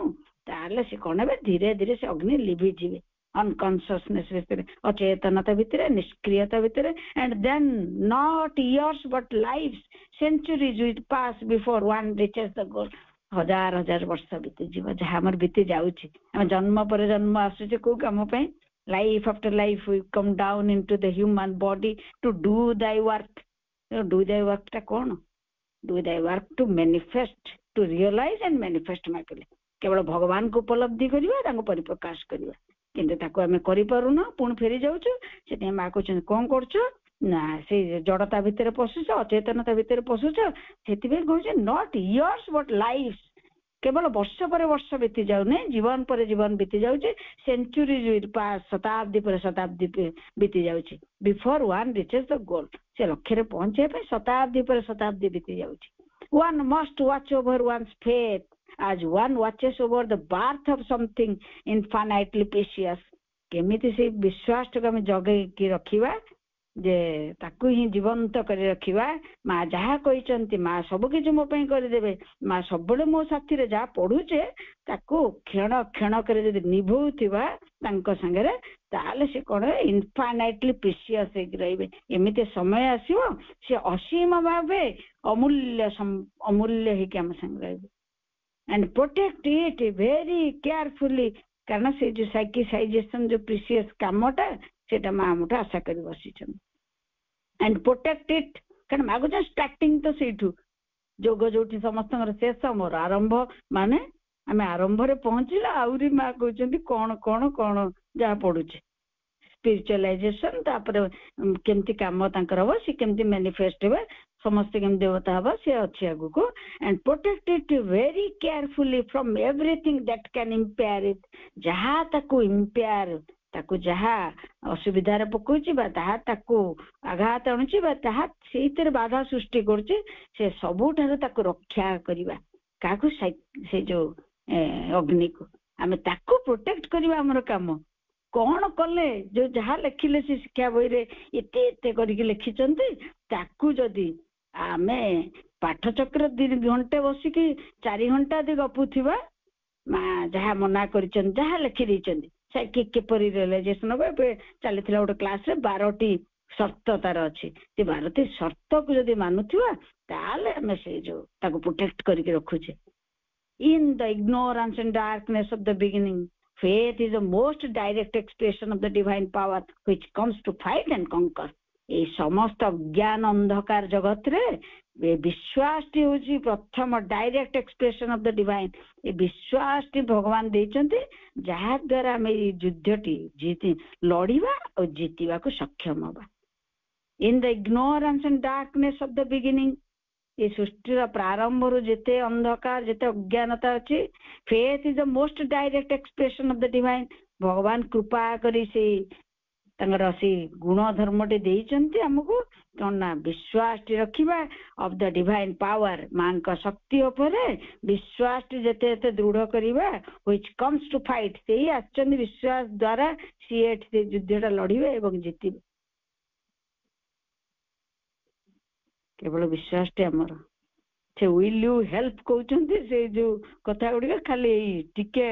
ताले से कौन है धीरे धीरे से अग्नि लिभि जीवे अनकॉन्शियसनेस भितर अचेतनता भितर निष्क्रियता भितर and then not years but lives centuries will pass before one reaches the goal हजार हजार वर्ष बीती जीव जहाँ आम बीती जाऊँच आम जन्म पर जन्म आसुचे कौ come life after life we come down into the human body to do the work टा कौन do the work to manifest to realise and manifest माँ कहले केवल भगवान को उपलब्धि करवा परिप्रकाश करवा किंतु ताको आम करूना पुणी फेरी जाऊँ से माँ कहते कौन कर ना से जड़ता भितर पशुच अचेतनता भितर पशुच से कहे नॉट इयर्स बट लाइफ केवल वर्ष पर वर्ष बीती जाऊने जीवन पर जीवन बीती जाऊे सेंचुरीज पास शताब्दी पर शताब्दी बीती जाऊे before one reaches the goal से लक्ष्य पहुंचे शताब्दी पर शताब्दी बीती जाऊे one must watch over one's faith as one watches over the birth of something infinitely precious केमिति से विश्वास को आम जगेकी रखिबा जे ताकू ही जीवंत कर रखिबा माँ जहाँ कहते माँ सबकि मो करदेवे माँ सब मो साथी रे जहाँ पढ़ुचे ताकू क्षण क्षण कर निभौथिबा तांको संगरे ताले से कौन इनफाइनाइटली प्रेशियस रहिबे एमिते समय आसीबो से असीम भावे अमूल्य अमूल्य ही आम संग रहिबे and protect it very carefully कारण से जो साइकिसाइजेशन जो प्रेशियस कामटा सेटा माँ मुठे आशा कर बसी एंड प्रोटेक्ट इट कारण मागुच स्टार्टिंग तो सेठू जोग जो समस्त शेष मोर आरंभ माने आम आरंभ रे पहुंचला आउरी माँ कहते कौन कौन कौन जहाँ पढ़ुचे स्पिरिचुअलाइजेशन तापर केमती काम तांकर हम सी केमती मैनिफेस्ट हे समस्त केम देवता हम सी अच्छी आगु को and protect it very carefully from everything that can impair it जहाँ ताकू इम्पेयर ताकू जहाँ असुविधार पकाउछि बा ताहा ताकू आघात आणुछि बा ताहा सेहितर बाधा सृष्टि करुछि से सबुठार ताकू रक्षा करिबा काकू से जो अग्नि को आमे ताकू प्रोटेक्ट करिबा हमर काम कौन कले जो जहाँ लिखिले से शिक्षा बही रे एते एते करके लिखिचंती ताकू जदि आमे पाठचक्र 2 घंटे बसिकी 4 घंटा दि गपुथिबा माँ जहाँ मना करिचन जहाँ लिखि देइचंती साइकिक केपरि रियलाइजेशन हम चली गोटे क्लास रे 12टी शर्त तार अच्छी 12टी शर्त को जदि मानुथिबा ताले आमे से जो ताको प्रोटेक्ट करके रखुचे in the ignorance and darkness of the beginning faith is the most direct expression of the divine power which comes to fight and conquer ए समस्त ज्ञान अंधकार जगत रे विश्वास टी होची प्रथम direct expression of the divine ए विश्वास टी भगवान देचंती जहा द्वारा हम युद्ध टी जीती लड़ीबा और जीतिबा को सक्षम होबा इन the ignorance and darkness of the beginning ये सृष्टि प्रारंभ रु जेते अंधकार जेते अज्ञानता अच्छी faith is the most direct expression of the divine भगवान कृपा करी से तंगर से गुण धर्म टे देइचंती हमको कौन ना विश्वास टी रखिबा ऑफ द डिवाइन पावर मां का शक्ति उपरे विश्वास टी जेते जेते दृढ़ करिबा व्हिच कम्स टू फाइट सेही आचंदी विश्वास द्वारा सीएट से युद्धटा लड़िबे एवं जीतिबे केवल विश्वास टे आमर से विल यू हेल्प कहते से जो कथा गुड़िक खाली टिके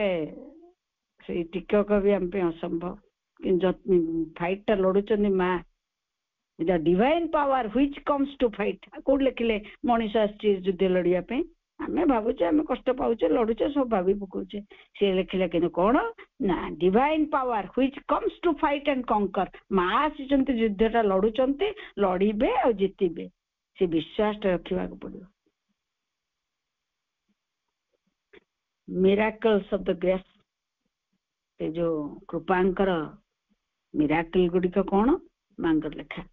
से टिकक भी आम असंभव कि फाइट टा लड़ुच माँ the divine power which comes to fight कौट लिखिले मनीष आसी युद्ध लड़ाई आमे भावुचे आमे कष्ट पाउचे लड़ुचे सब भावी पकाउचे सी लिखिले कि कौन ना divine power which comes to fight and conquer माँ आसीचंती युद्धटा लड़ुचंती लड़िबे और जितिबे से विश्वास रखा पड़ो मिराकल्स ऑफ द ग्रेस से जो कृपांकर मिराकल गुड़िक कौन मांगर लेखा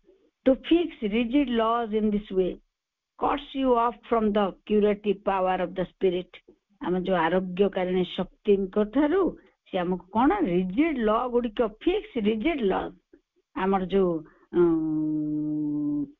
to fix rigid laws in this way cuts you off from the curative power of the spirit आम जो आरोग्यकारिणी शक्ति ठारू से आमको कौन रिजिड लॉ गुड़िक फिक्स रिजिड लॉ आमर जो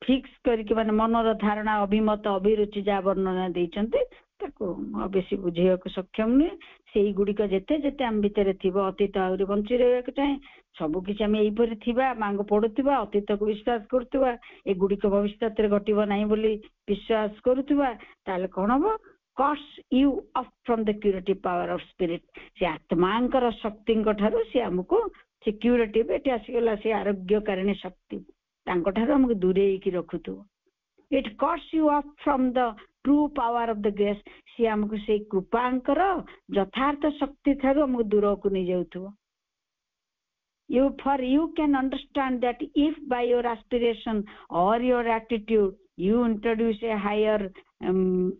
फिक्स करके माने मनर धारणा अभिमत अभिरुचि जहाँ वर्णना देइचंते ताको बेसी बुझेयक सक्षम नुहे से गुड़िक जेते जेते आम भितर थिबो अतीत आहुरी बंची रहिबाक चाहे सबु किछि आम एइपरि थिबा मांग पडुथिबा अतीत को विश्वास करथुबा ए गुड़िक भविष्यत रे घटिबो नाही बोली विश्वास करुथुबा ताले कोन हबो cuts you off from the curative power of spirit से आत्मांकर शक्ति ठारू से हमको से क्यूरेटिव एटी आसीगला से आरोग्यकारिणी शक्ति तांको ठारू हमको दूरेइकी रखुथुबो it cuts you off from the true power of the grace सी हमको से कृपांकर यथार्थ शक्ति ठारू हमको दूर को नहीं जाउथुबो you can understand that if by your aspiration or your attitude you introduce a higher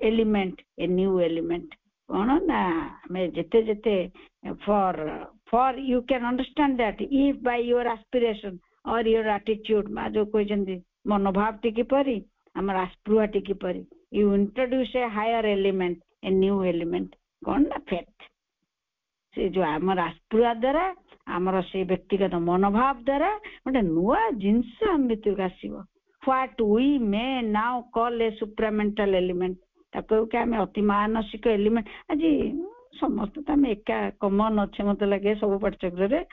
element a new element कोन ना मैं जेते जेते for you can understand that if by your aspiration or your attitude मा जो कोई जंदी मनोभाव टिकी परी हमर आस्पृहा टिकी परी you introduce a higher element a new element कोन ना faith से जो हमर आस्पृहा द्वारा आमर से व्यक्तिगत मनोभाव द्वारा गोटे नुआ जिनस आम भीतर आसो what we may now call a supramental element ताको के आम अति मानसिक एलिमेंट आज समस्त तो आम एका कमन अच्छे मत लगे सब पाठ्यक्रम रे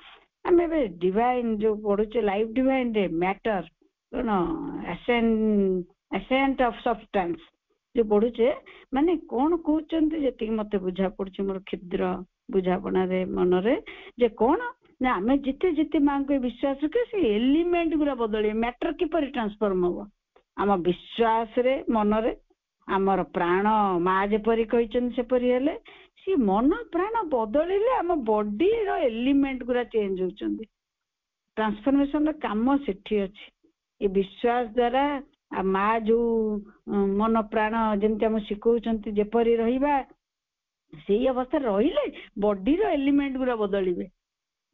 आम ए डिवाइन जो पढ़ुचे लाइफ डिवाइन रे मैटर कौन एसेंट ऑफ सब्सटेंस जो पढ़ुचे माने कौन कहते जी मत बुझा पड़े मोर क्षुद्र बुझापना रे मन रे जे कौन ना आम जिते जिते माँ को विश्वास रखे से एलिमेंट गुरा बदल मैटर किपर ट्रांसफॉर्म हम आम विश्वास रे मन रे आमर प्राण माँ जेपरी सेपरी हेले सी मन प्राण बदल आम बॉडी रो एलिमेंट गुरा चेंज होचंदी ट्रांसफॉर्मेशन काम सेठी अछि ए विश्वास द्वारा माँ जो मन प्राण जमती आम शिखौचंती जेपरी रहिबा से अवस्था रहिले बॉडी रो एलिमेंट गुरा बदलिबे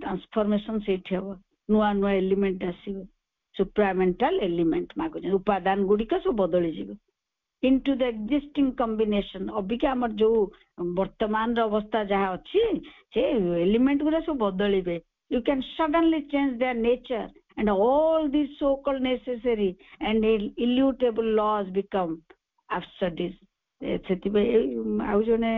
ट्रांसफॉर्मेशन सेठी हम नुआ नुआ एलिमेंट आसीबे सुप्रामेंटल एलिमेंट मागो उपादान गुड़िक सब बदली जीव into the existing combination Abika हमर जो वर्तमान अवस्था जहाँ अच्छी से एलिमेंट गुरा सब बदलिबे you can suddenly change their nature and all this so called necessary and ineluctable laws become absurdities सेतिबे आउ जने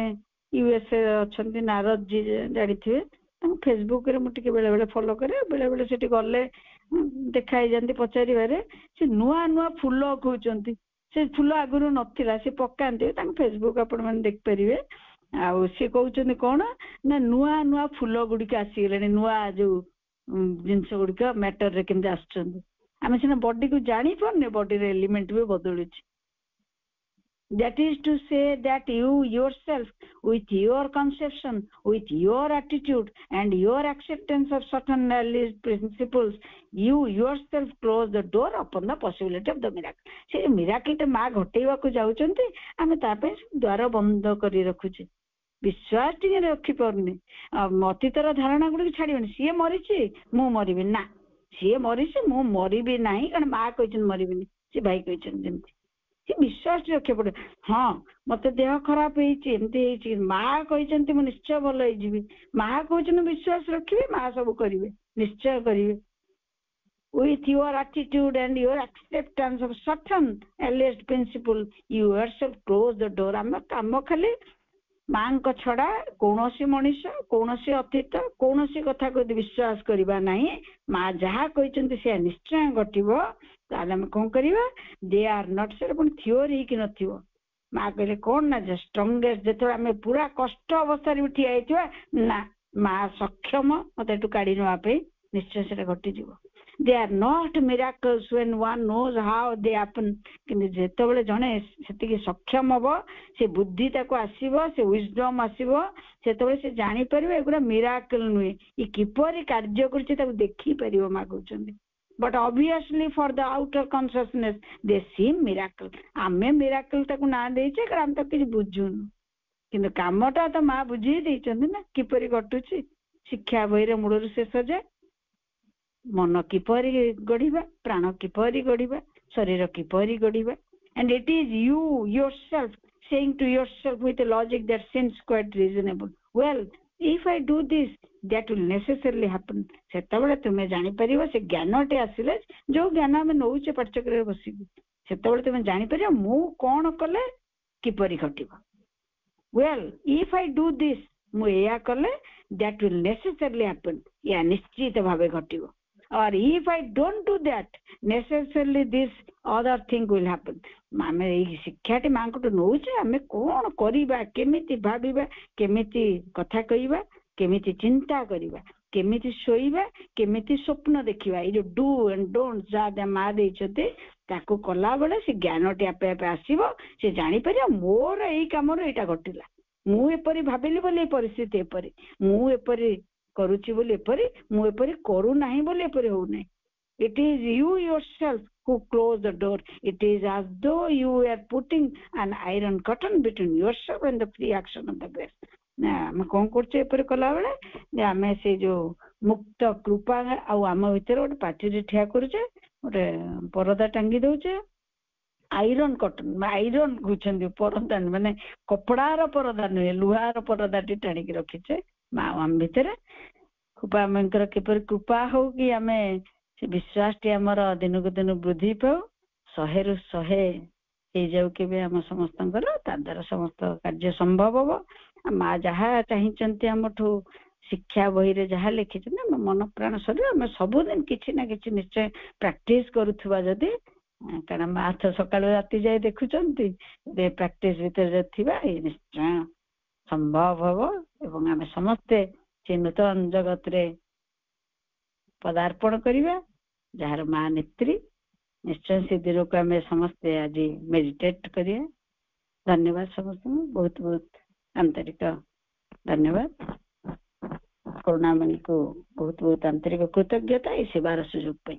यूएसए अछंती नारद जी जानि थिबे फेसबुक रे मुझे बेले बेले फॉलो करे बेले बेले सेठी गले देखाई जानती पचारि बारे से नुआ नुआ फूल कहउचंती से फूल आगुरु नथिला से पकांती तांग फेसबुक आपण माने देख परिवे आ से कहउचंती कोन ना नुआ नुआ फूल गुडी आसी गेले नुआ जो जिंस गुडी मैटर रे केमते आछंती आमे सिना बॉडी को जानि परने बॉडी रे एलिमेंट भी बदलुची that is to say that you yourself with your conception with your attitude and your acceptance of certain principles you yourself close the door upon the possibility of the miracle से miracle टे माँ घटेवा को जाउचंती आमे तापे द्वार बंद करी रखुचे विश्वास टिके रखी परनी अतीतर धारणा गुडी छाड़ीबनी सी मरीची मु मरिबी ना सी मरीची मु मरिबी नाही कारण माँ कहचन मरिबिनी से भाई कहचन जेमती विश्वास रखे पड़े हाँ मत देह खराब होती माँ कहते मुझे निश्चय भल हो माँ कहते विश्वास रखिए माँ सब करेंगे निश्चय करेंगे with your attitude and your acceptance of certain alleged principle you yourself close the door आम काम खाली ମାଙ୍କ ଛଡା କୌଣସି ମଣିଷ କୌଣସି ଅତୀତ କୌଣସି କଥାକୁ ଯଦି ବିଶ୍ୱାସ କରିବା ନାହିଁ, ମା ଯାହା କହିଛନ୍ତି ସେୟା ନିଶ୍ଚୟ ଘଟିବ, ତାହେଲେ ଆମେ କଣ କରିବା? ଦେ ଆର୍ ନଟ୍, ସେଟା ପୁଣି ଥିଓରି ହେଇକି ନଥିବ। ମା କହିଲେ କଣ ନା, ଷ୍ଟ୍ରଙ୍ଗେଷ୍ଟ, ଯେତେବେଳେ ଆମେ ପୁରା କଷ୍ଟ ଅବସ୍ଥାରେ ବି ଠିଆ ହେଇଥିବା, ନା ମା ସକ୍ଷମ ମତେ ଏଠୁ କାଢି ନେବା ପାଇଁ, ନିଶ୍ଚୟ ସେଟା ଘଟିଯିବ। They are not miracles when one knows how they happen. କିନ୍ତୁ ଯେତେବେଳେ ଜଣେ ସେତିକି ସକ୍ଷମ ହବ, ସେ ବୁଦ୍ଧି ତାକୁ ଆସିବ, ସେ wisdom ଆସିବ, ସେତେବେଳେ ସେ ଜାଣିପାରିବ ଏଗୁଡା ମିରାକଲ ନୁହେଁ, ଇ କିପରି କାର୍ଯ୍ୟ କରୁଛି ତାକୁ ଦେଖିପାରିବ। ମା କହୁଛନ୍ତି but obviously for the outer consciousness they seem miracle. ଆମେ ମିରାକଲ ତାକୁ ନାଁ ଦେଇଛେ କାରଣ ଆମେ ତାକୁ କିଛି ବୁଝୁନୁ, କିନ୍ତୁ କାମଟା ତ ମା ବୁଝେଇ ଦେଇଛନ୍ତି ନା କିପରି ଘଟୁଛି। ଶିକ୍ଷା ବହିରେ ମୂଳରୁ ଶେଷ ଯାଏ ମନ କିପରି ଗଢିବା, ପ୍ରାଣ କିପରି ଗଢିବା, ଶରୀର କିପରି ଗଢିବା, and it is you yourself saying to yourself with a logic that seems quite reasonable, well if I do this that will necessarily happen. ସେତେବେଳେ ତୁମେ ଜାଣିପାରିବ, ସେ ଜ୍ଞାନଟେ ଆସିଲେ, ଯୋଉ ଜ୍ଞାନ ଆମେ ନଉଛେ ପାଠଚକ୍ରରେ ବସିକି, ସେତେବେଳେ ତୁମେ ଜାଣିପାରିବ ମୁଁ କଣ କଲେ କିପରି ଘଟିବ। well if I do this, ମୁଁ ଏଇଆ କଲେ that will necessarily happen, ଏହା ନିଶ୍ଚିତ ଭାବେ ଘଟିବ। or if I don't do that, necessarily this other thing will happen. ଆମେ ଏଇ ଶିକ୍ଷାଟି ମାଙ୍କଠୁ ନଉଛେ, ଆମେ କଣ କରିବା, କେମିତି ଭାବିବା, କେମିତି କଥା କହିବା, କେମିତି ଚିନ୍ତା କରିବା, କେମିତି ଶୋଇବା, କେମିତି ସ୍ୱପ୍ନ ଦେଖିବା, ଏଇ ଯୋଉ ଡୁ ଆଣ୍ଡ ଡୋଣ୍ଟ ଯାହା ମା ଦେଇଛନ୍ତି, ତାକୁ କଲା ବେଳେ ସେ ଜ୍ଞାନଟି ଆପେ ଆପେ ଆସିବ। ସେ ଜାଣିପାରିବ ମୋର ଏଇ କାମର ଏଇଟା ଘଟିଲା, ମୁଁ ଏପରି ଭାବିଲି ବୋଲି ଏ ପରିସ୍ଥିତି ଏପରି, ମୁଁ ଏପରି କରୁଛି ବୋଲି ଏପରି, ମୁଁ ଏପରି କରୁନାହିଁ ବୋଲି ଏପରି ହଉନାହିଁ। It is you yourself who close the door. It is as though you are putting an iron curtain between yourself and the free action of the grace. ନା ଆମେ କଣ କରୁଛେ ଏପରି କଲା ବେଳେ, ଯେ ଆମେ ସେ ଯୋଉ ମୁକ୍ତ କୃପା ଆଉ ଆମ ଭିତରେ ଗୋଟେ ପାଟିରେ ଠିଆ କରୁଛେ, ଗୋଟେ ପରଦା ଟାଙ୍ଗି ଦଉଛେ, ଆଇରନ୍ କଟନ, ଆଇରନ୍ କହୁଛନ୍ତି ପରଦା, ମାନେ କପଡାର ପରଦା ନୁହେଁ, ଲୁହାର ପରଦାଟି ଟାଣିକି ରଖିଛେ ମା ଆମ ଭିତରେ। କୃପା ଆମଙ୍କର କିପରି କୃପା ହଉ କି ଆମେ ସେ ବିଶ୍ୱାସଟି ଆମର ଦିନକୁ ଦିନ ବୃଦ୍ଧି ପାଉ, 100ରୁ 100 ହେଇଯାଉ କେବେ ଆମ ସମସ୍ତଙ୍କର, ତା ଦ୍ୱାରା ସମସ୍ତ କାର୍ଯ୍ୟ ସମ୍ଭବ ହବ। ମା ଯାହା ଚାହିଁଛନ୍ତି ଆମଠୁ, ଶିକ୍ଷା ବହିରେ ଯାହା ଲେଖିଛନ୍ତି, ଆମ ମନ ପ୍ରାଣ ଶରୀର ଆମେ ସବୁଦିନ କିଛି ନା କିଛି ନିଶ୍ଚୟ ପ୍ରାକ୍ଟିସ କରୁଥିବା, ଯଦି କାରଣ ମା ତ ସକାଳୁ ରାତି ଯାଏ ଦେଖୁଛନ୍ତି, ପ୍ରାକ୍ଟିସ ଭିତରେ ଥିବା ଏଇ ନିଶ୍ଚୟ ସମ୍ଭବ ହବ, ଏବଂ ଆମେ ସମସ୍ତେ ସେ ନୂତନ ଜଗତରେ ପଦାର୍ପଣ କରିବା, ଯାହାର ମା ନେତ୍ରୀ। ନିଶ୍ଚୟ ସେ ଦିନକୁ ଆମେ ସମସ୍ତେ ଆଜି ମେଡିଟେଟ କରିବା। ଧନ୍ୟବାଦ ସମସ୍ତଙ୍କୁ, ବହୁତ ବହୁତ ଆନ୍ତରିକ ଧନ୍ୟବାଦ। କରୁଣାମଣିକୁ ବହୁତ ବହୁତ ଆନ୍ତରିକ କୃତଜ୍ଞତା ଏ ସେବାର ସୁଯୋଗ ପାଇଁ।